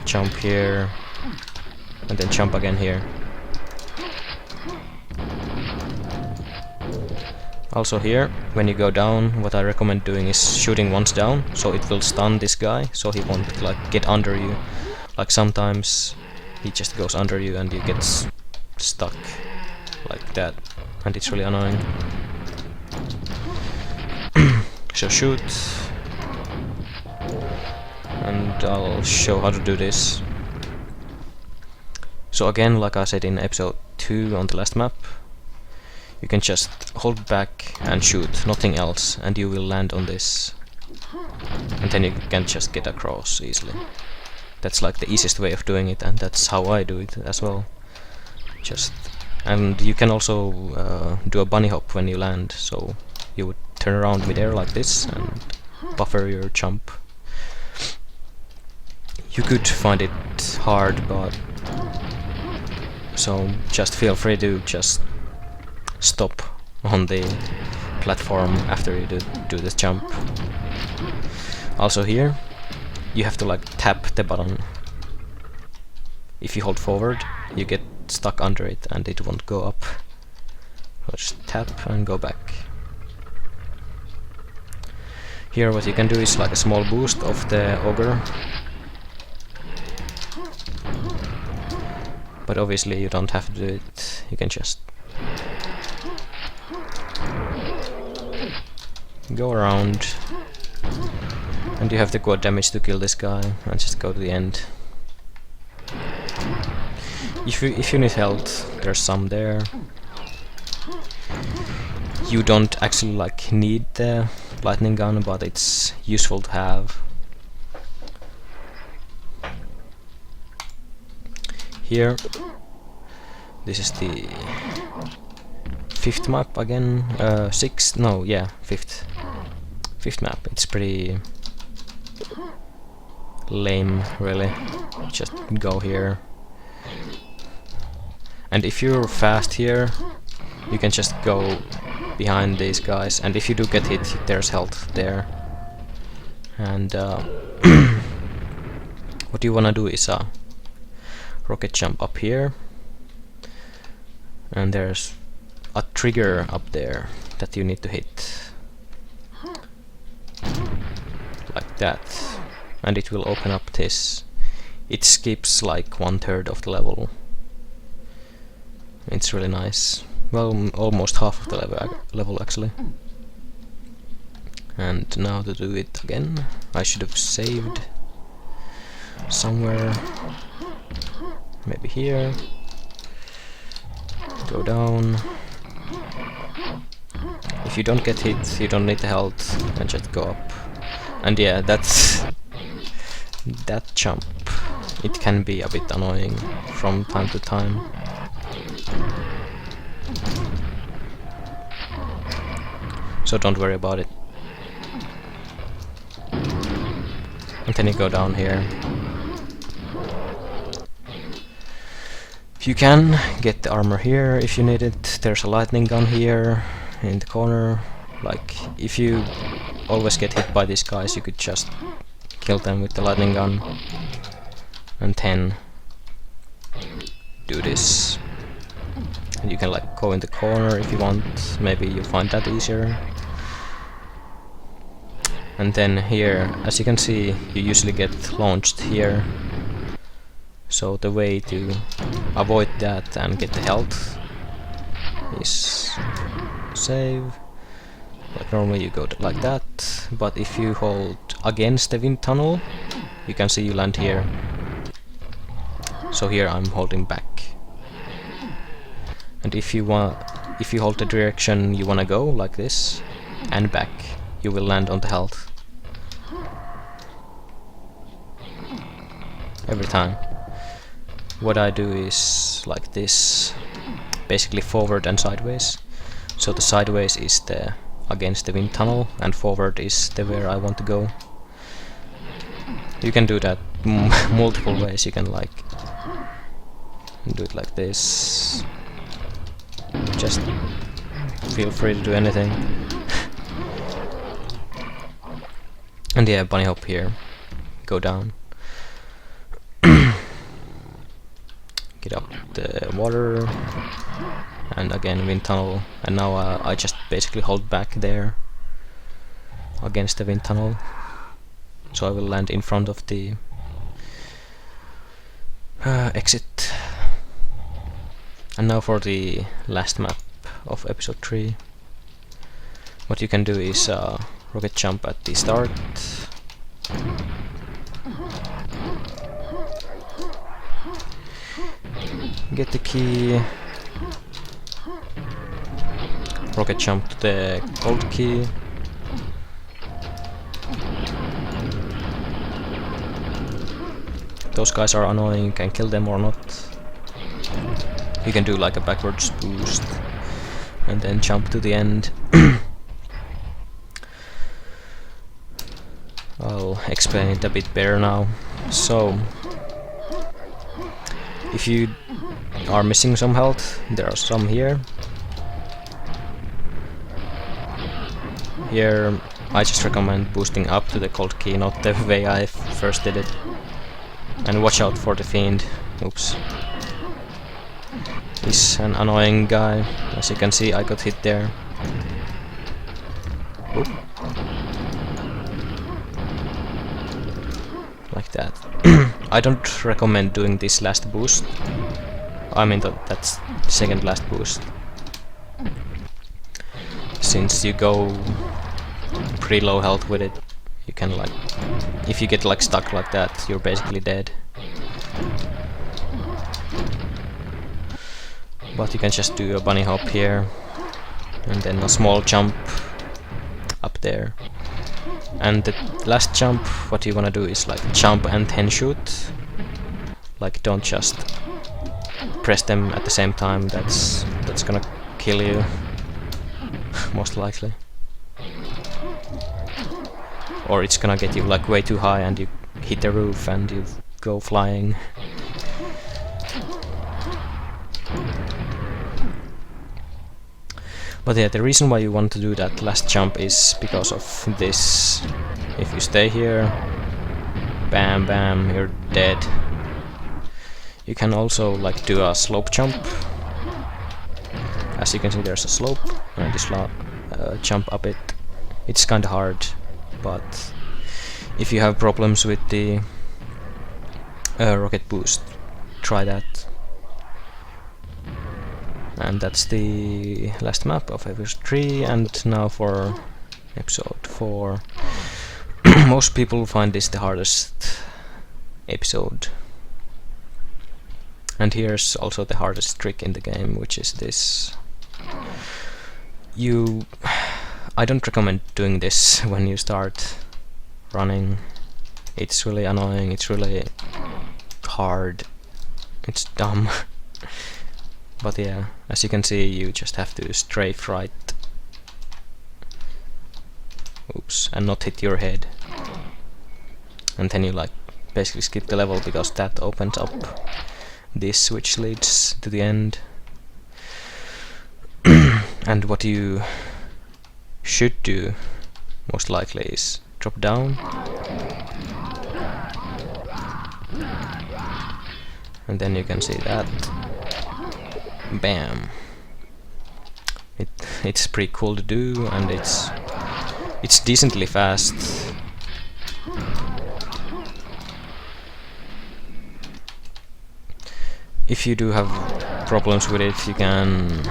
A: jump here and then jump again here. Also here, when you go down, what I recommend doing is shooting once down, so it will stun this guy, so he won't like get under you. Like sometimes he just goes under you and you get stuck like that, and it's really annoying. So shoot, and I'll show how to do this. So again, like I said in episode 2 on the last map, you can just hold back and shoot, nothing else, and you will land on this, and then you can just get across easily. That's like the easiest way of doing it, and that's how I do it as well. And you can also do a bunny hop when you land, so you would turn around midair like this and buffer your jump. You could find it hard, but so just feel free to just stop on the platform after you do this jump. Also here, you have to like tap the button. If you hold forward, you get stuck under it and it won't go up. So just tap and go back. Here what you can do is like a small boost of the ogre. But obviously you don't have to do it, you can just go around, and you have the quad damage to kill this guy and just go to the end. If you need health, there's some there. You don't actually like need the lightning gun, but it's useful to have. Here, this is the 5th map again, 6th, no, yeah, 5th map. It's pretty lame, really. Just go here. And if you're fast here, you can just go behind these guys, and if you do get hit, there's health there. And what you wanna do is rocket jump up here, and there's a trigger up there that you need to hit, like that, and it will open up this. It skips like 1/3 of the level. It's really nice. Well, almost half of the level actually. And now to do it again, I should have saved somewhere. Maybe here. Go down. If you don't get hit, you don't need the health, and just go up. And yeah, that's that jump. It can be a bit annoying from time to time. So don't worry about it. And then you go down here. You can get the armor here if you need it. There's a lightning gun here in the corner. Like, if you always get hit by these guys, you could just kill them with the lightning gun. And then do this. And you can like go in the corner if you want. Maybe you find that easier. And then here, as you can see, you usually get launched here. So the way to avoid that and get the health is save. Like normally you go like that, but if you hold against the wind tunnel, you can see you land here. So here I'm holding back. And if you hold the direction you wanna go, like this, and back, you will land on the health. Every time. What I do is like this, basically forward and sideways. So the sideways is the against the wind tunnel, and forward is the where I want to go. You can do that multiple ways. You can like do it like this. Just feel free to do anything. And yeah, bunny hop here. Go down. Get up the water. And again wind tunnel. And now I just basically hold back there against the wind tunnel. So I will land in front of the exit. And now for the last map of episode 3. What you can do is rocket jump at the start. Get the key. Rocket jump to the gold key. Those guys are annoying, you can kill them or not. You can do like a backwards boost and then jump to the end. I'll explain it a bit better now. So, if you are missing some health, there are some here. Here I just recommend boosting up to the gold key, not the way I first did it. And watch out for the fiend. Oops. He's an annoying guy. As you can see, I got hit there. Oop. Like that. I don't recommend doing this last boost. I mean that's the second last boost. Since you go pretty low health with it, you can like, if you get like stuck like that, you're basically dead. But you can just do a bunny hop here, and then a small jump up there. And the last jump, what you wanna do is like jump and then shoot. Like don't just press them at the same time, that's gonna kill you. Most likely. Or it's gonna get you like way too high and you hit the roof and you go flying. But yeah, the reason why you want to do that last jump is because of this. If you stay here, bam bam, you're dead. You can also like do a slope jump. As you can see, there's a slope, and just jump up it. It's kinda hard, but If you have problems with the rocket boost, try that. And that's the last map of episode 3, and now for episode 4. Most people find this the hardest episode. And here's also the hardest trick in the game, which is this. I don't recommend doing this when you start running. It's really annoying, it's really hard, it's dumb. But yeah, as you can see, you just have to strafe right. Oops, and not hit your head. And then you like basically skip the level because that opens up this, which leads to the end. And what you should do most likely is drop down, and then you can see that. Bam! It's pretty cool to do, and it's decently fast. If you do have problems with it, you can...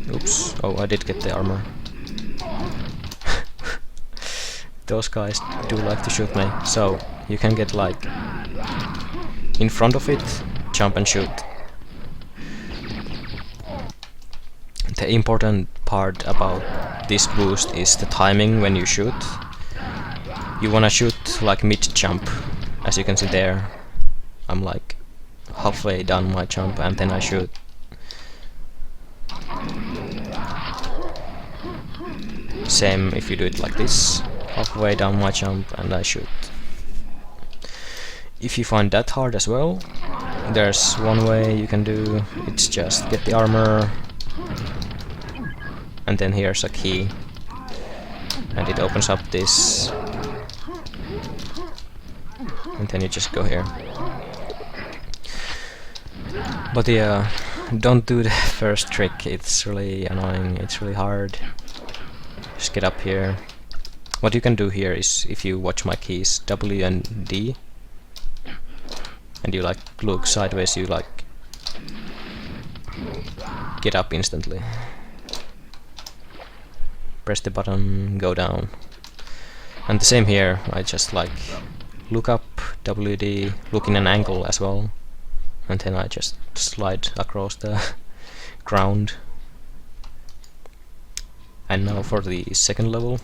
A: Oops, oh, I did get the armor. Those guys do like to shoot me, so you can get like in front of it, jump and shoot. The important part about this boost is the timing when you shoot. You wanna shoot like mid-jump, as you can see there. I'm like halfway done my jump and then I shoot. Same if you do it like this, halfway down my jump and I shoot. If you find that hard as well, there's one way you can do. It's just get the armor, and then here's a key, and it opens up this, and then you just go here. But yeah, don't do the first trick, it's really annoying, it's really hard. Just get up here. What you can do here is, if you watch my keys, W and D, and you like look sideways, you like get up instantly. Press the button, go down. And the same here, I just like look up, WD, look in an angle as well, and then I just slide across the ground. And now for the second level.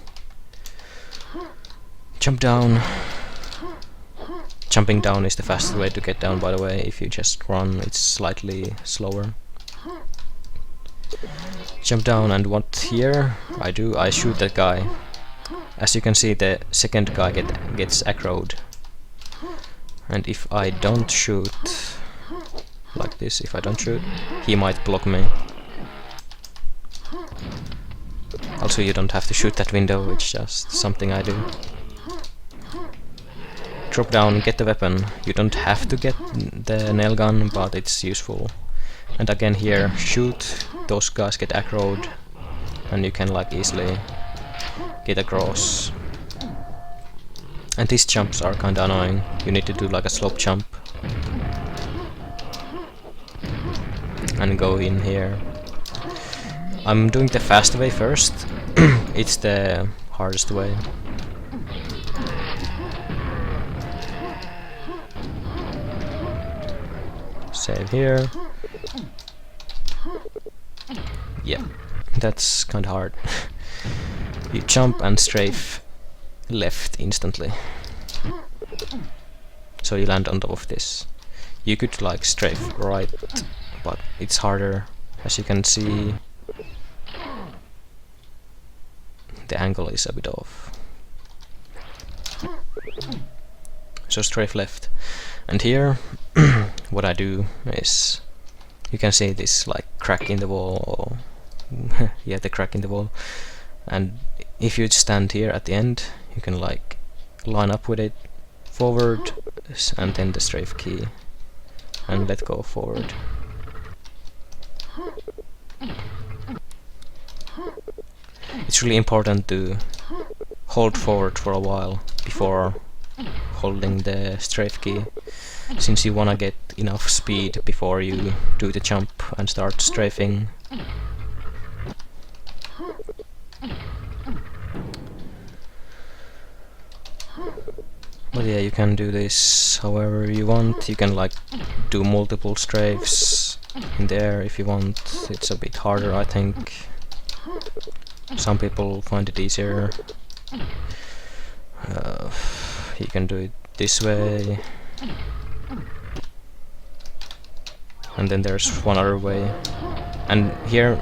A: Jump down. Jumping down is the fastest way to get down, by the way. If you just run, it's slightly slower. Jump down, and what here I do, I shoot that guy. As you can see, the second guy gets aggroed. And if I don't shoot, like this, if I don't shoot, he might block me. Also, you don't have to shoot that window, it's just something I do. Drop down, get the weapon. You don't have to get the nail gun, but it's useful. And again here, shoot, those guys get aggroed, and you can like easily get across. And these jumps are kinda annoying. You need to do like a slope jump and go in here. I'm doing the fast way first. It's the hardest way. Save here. Yeah, that's kinda hard. You jump and strafe left instantly. So you land on top of this. You could like strafe right, but it's harder. As you can see, the angle is a bit off. So strafe left. And here, what I do is, you can see this like crack in the wall, or yeah, the crack in the wall. And if you stand here at the end, you can like line up with it, forward, and then the strafe key, and let go forward. It's really important to hold forward for a while before holding the strafe key, since you wanna get enough speed before you do the jump and start strafing. But yeah, you can do this however you want. You can like do multiple strafes in the air if you want. It's a bit harder, I think. Some people find it easier. You can do it this way. And then there's one other way. And here,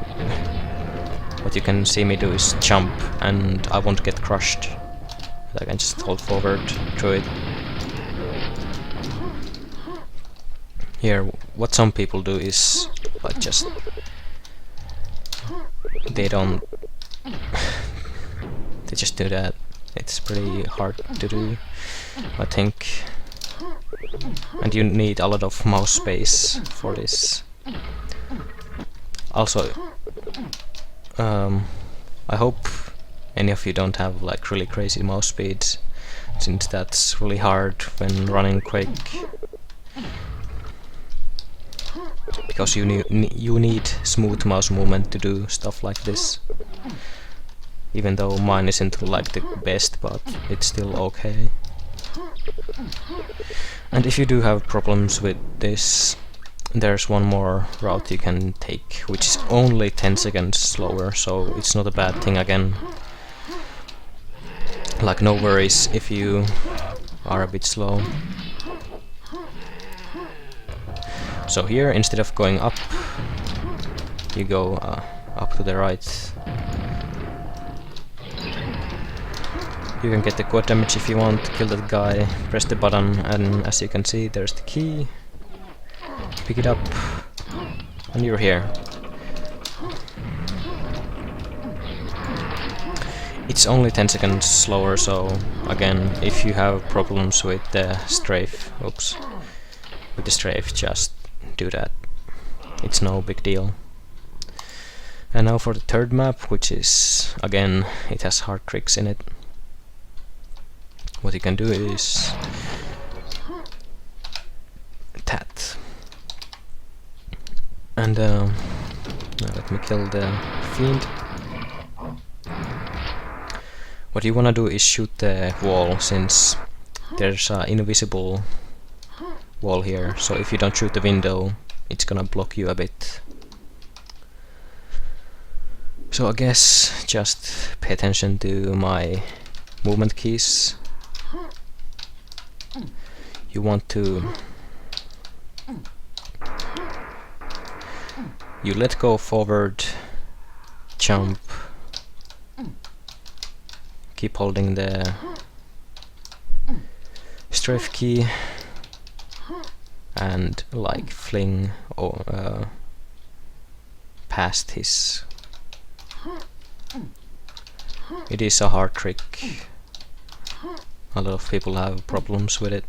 A: what you can see me do is jump, and I won't get crushed. I can just hold forward through it. Here, what some people do is like just they don't they just do that. It's pretty hard to do, I think, and you need a lot of mouse space for this. Also, I hope any of you don't have like really crazy mouse speeds, since that's really hard when running Quake, because you need smooth mouse movement to do stuff like this. Even though mine isn't like the best, but it's still okay. And if you do have problems with this, there's one more route you can take, which is only 10 seconds slower, so it's not a bad thing again. Like, no worries if you are a bit slow. So here, instead of going up, you go up to the right. You can get the quad damage if you want, kill that guy, press the button, and as you can see, there's the key. Pick it up, and you're here. It's only 10 seconds slower, so again, if you have problems with the strafe, just do that. It's no big deal. And now for the third map, which is, again, it has hard tricks in it. What you can do is that. And now let me kill the fiend. What you wanna do is shoot the wall, since there's an invisible wall here, so if you don't shoot the window, it's gonna block you a bit. So I guess just pay attention to my movement keys. You want to let go forward, jump, keep holding the strafe key, and like fling past his. It is a hard trick. A lot of people have problems with it.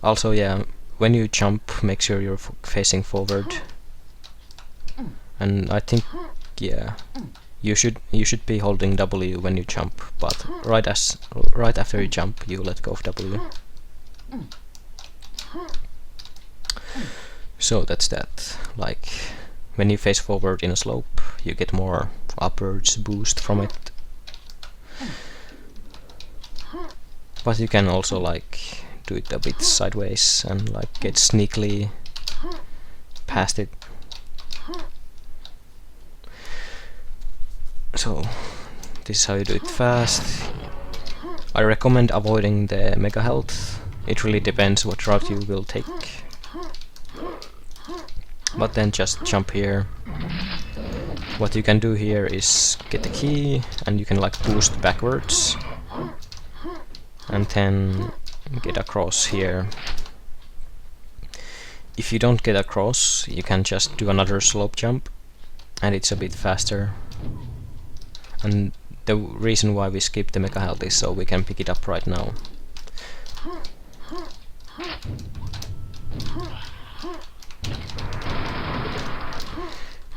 A: Also, yeah, when you jump, make sure you're facing forward. And I think, yeah, you should be holding W when you jump, but right after you jump, you let go of W. So that's that. Like, when you face forward in a slope, you get more upwards boost from it. But you can also like do it a bit sideways and like get sneakily past it. So this is how you do it fast. I recommend avoiding the mega health. It really depends what route you will take. But then just jump here. What you can do here is get the key, and you can like boost backwards, and then get across here. If you don't get across, you can just do another slope jump, and it's a bit faster. And the reason why we skip the mega health is so we can pick it up right now.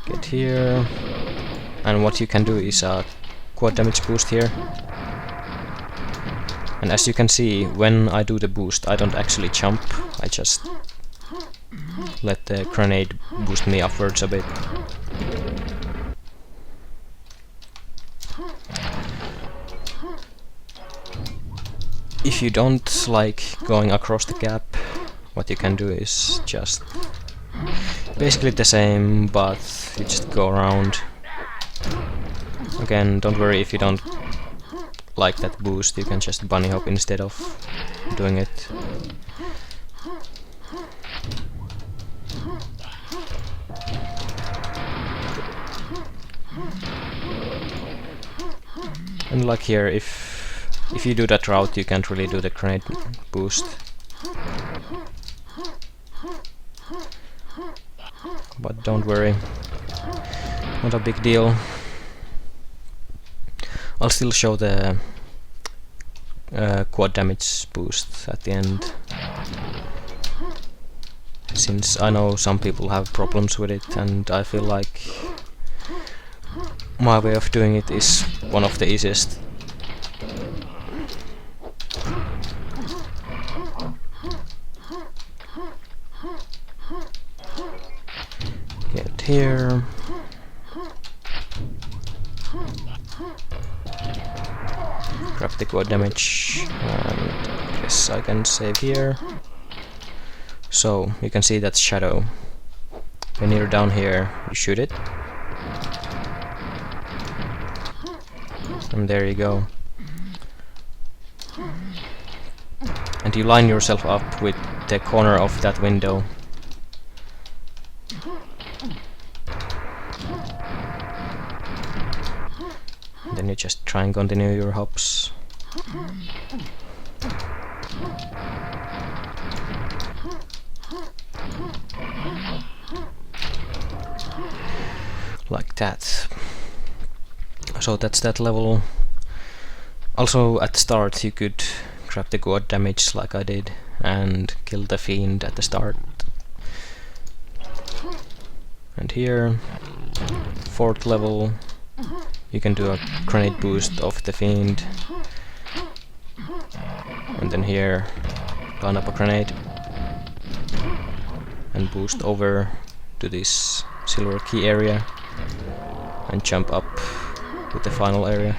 A: Get here, and what you can do is a quad damage boost here. And as you can see, when I do the boost, I don't actually jump, I just let the grenade boost me upwards a bit. If you don't like going across the gap, what you can do is just basically the same, but you just go around. Again, don't worry if you don't like that boost, you can just bunny hop instead of doing it. And like here, if you do that route, you can't really do the grenade boost. But don't worry, not a big deal. I'll still show the quad damage boost at the end, since I know some people have problems with it, and I feel like my way of doing it is one of the easiest. Get here. Grab the quad damage, and I guess I can save here. So you can see that shadow. When you're down here, you shoot it. And there you go. And you line yourself up with the corner of that window. And then you just try and continue your hops. Like that. So that's that level. Also at the start you could grab the quad damage like I did and kill the fiend at the start. And here, 4th level, you can do a grenade boost of the fiend. And then here, line up a grenade and boost over to this silver key area and jump up with the final area.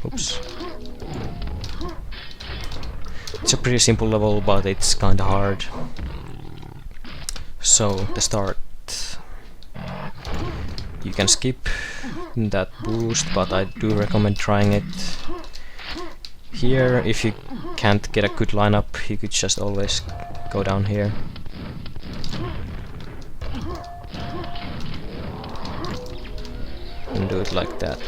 A: Oops. It's a pretty simple level, but it's kinda hard. So, the start. You can skip that boost, but I do recommend trying it. Here, if you can't get a good lineup, you could just always go down here. And do it like that.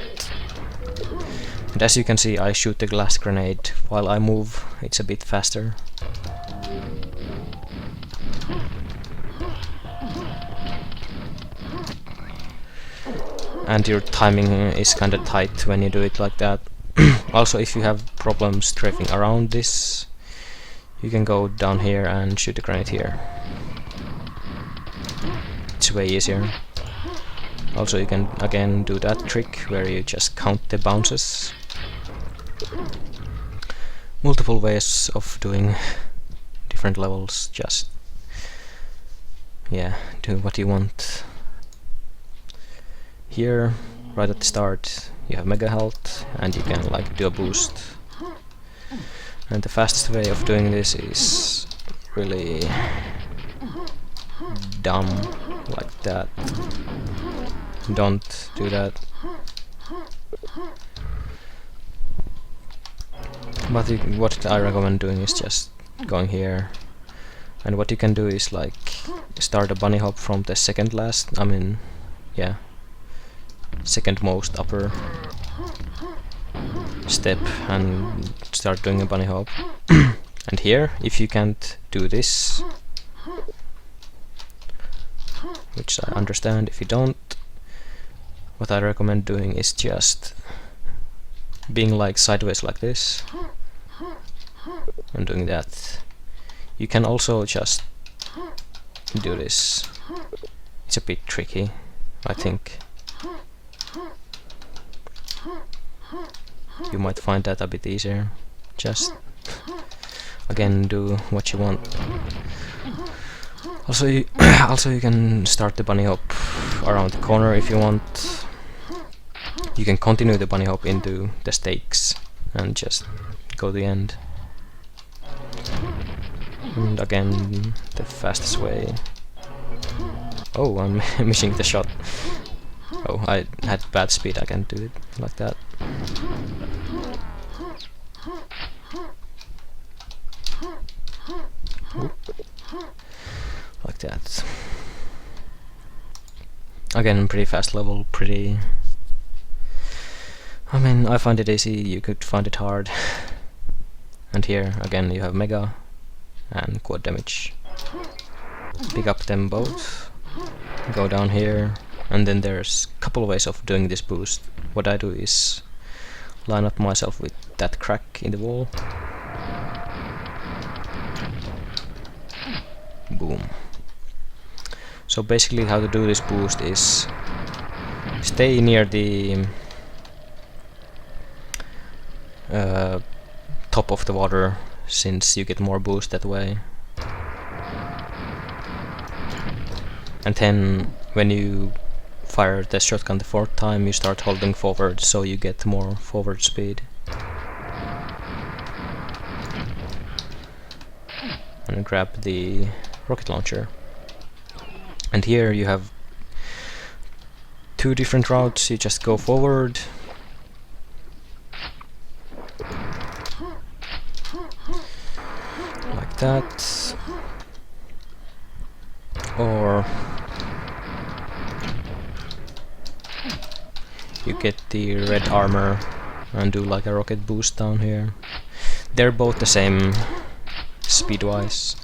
A: And as you can see, I shoot the glass grenade. While I move, it's a bit faster. And your timing is kinda tight when you do it like that. Also, if you have problems strafing around this, you can go down here and shoot the grenade here. It's way easier. Also, you can again do that trick where you just count the bounces. Multiple ways of doing different levels, just yeah, do what you want. Here, right at the start, you have mega health and you can like do a boost. And the fastest way of doing this is really dumb, like that. Don't do that. But what I recommend doing is just going here, and what you can do is like start a bunny hop from the second last, second most upper step and start doing a bunny hop. And here, if you can't do this, which I understand if you don't, what I recommend doing is just being like sideways like this and doing that. You can also just do this. It's a bit tricky, I think. You might find that a bit easier. Just again do what you want. Also you also you can start the bunny hop around the corner if you want. You can continue the bunny hop into the stakes and just go to the end. And again, the fastest way. Oh, I'm missing the shot. Oh, I had bad speed, I can't do it like that. Oop. Like that. Again, pretty fast level, pretty... I mean, I find it easy, you could find it hard. And here, again, you have Mega and quad damage. Pick up them both, go down here, and then there's a couple of ways of doing this boost. What I do is line up myself with that crack in the wall. Boom. So basically how to do this boost is stay near the top of the water, since you get more boost that way. And then when you fire the shotgun the fourth time, you start holding forward, so you get more forward speed. And grab the rocket launcher. And here you have two different routes. You just go forward, like that, or you get the red armor and do like a rocket boost down here. They're both the same speed wise.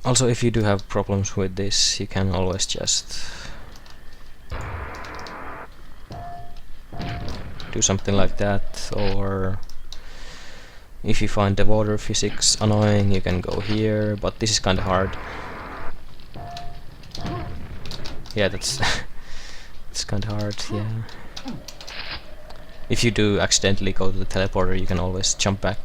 A: Also, if you do have problems with this, you can always just do something like that, or if you find the water physics annoying, you can go here, but this is kinda hard. Yeah, that's it's kinda hard, yeah. If you do accidentally go to the teleporter, you can always jump back.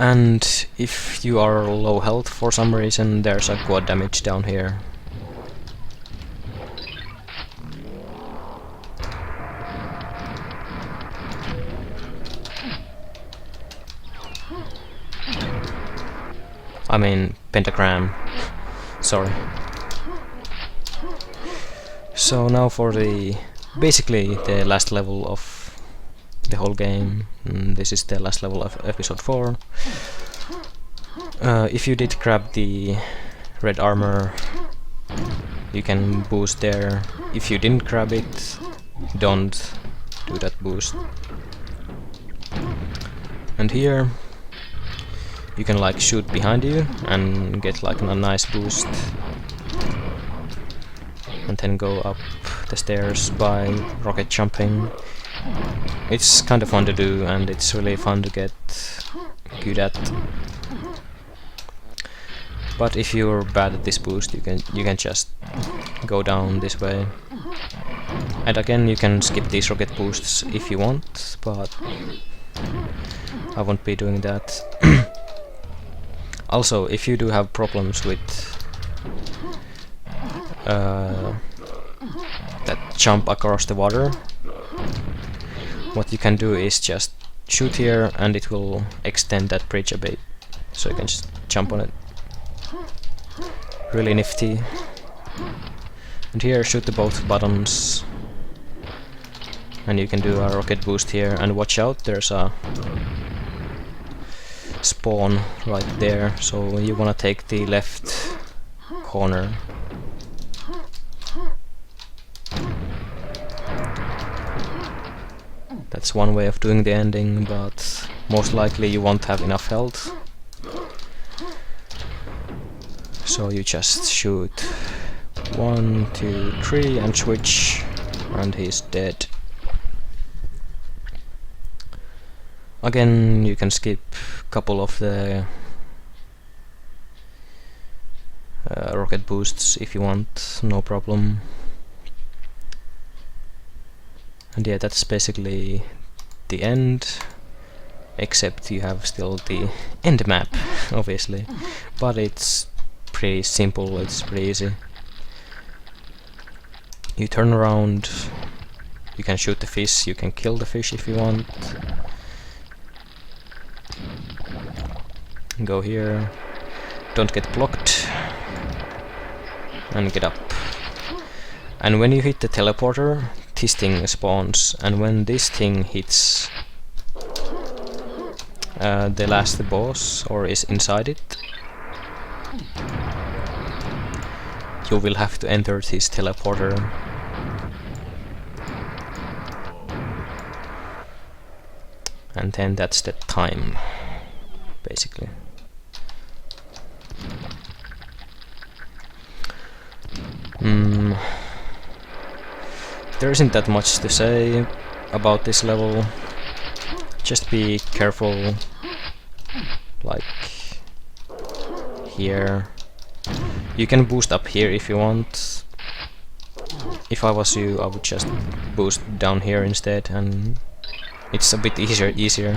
A: And if you are low health for some reason, there's a quad damage down here. I mean, pentagram. Sorry. So now for the basically the last level of the whole game. This is the last level of episode 4. If you did grab the red armor, you can boost there. If you didn't grab it, don't do that boost. And here you can like shoot behind you and get like a nice boost, and then go up the stairs by rocket jumping. It's kind of fun to do, and it's really fun to get good at. But if you're bad at this boost, you can just go down this way. And again, you can skip these rocket boosts if you want, but I won't be doing that. Also, if you do have problems with that jump across the water, what you can do is just shoot here and it will extend that bridge a bit, so you can just jump on it. Really nifty. And here shoot the both buttons and you can do a rocket boost here, and watch out, there's a spawn right there, so you wanna take the left corner. That's one way of doing the ending, but most likely you won't have enough health. So you just shoot 1, 2, 3 and switch, and he's dead. Again, you can skip a couple of the rocket boosts if you want, no problem. And yeah, that's basically the end, except you have still the end map, obviously, but it's pretty simple, it's pretty easy. You turn around, you can shoot the fish, you can kill the fish if you want. Go here, don't get blocked, and get up. And when you hit the teleporter, this thing spawns, and when this thing hits the last boss, or is inside it, you will have to enter this teleporter. And then that's the time, basically. There isn't that much to say about this level. Just be careful, like here. You can boost up here if you want. If I was you, I would just boost down here instead, and it's a bit easier.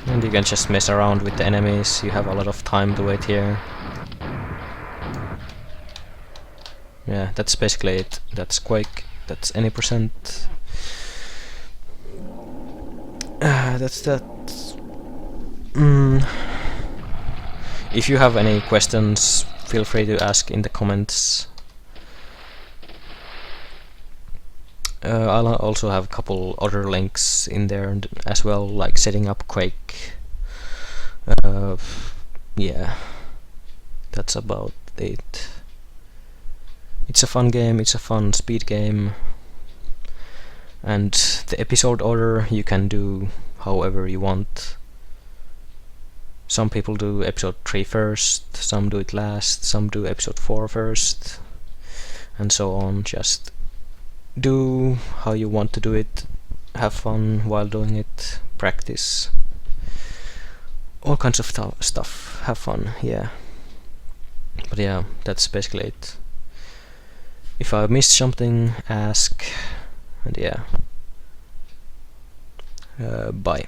A: And you can just mess around with the enemies, you have a lot of time to wait here. Yeah, that's basically it. That's Quake, that's any percent. That's that. If you have any questions, feel free to ask in the comments. I'll also have a couple other links in there as well, like setting up Quake. Yeah, that's about it. It's a fun game, it's a fun speed game, and the episode order you can do however you want. Some people do episode 3 first, some do it last, some do episode 4 first, and so on. Just do how you want to do it, have fun while doing it, practice, all kinds of stuff, have fun, yeah. But yeah, that's basically it. If I missed something, ask, and yeah. Bye.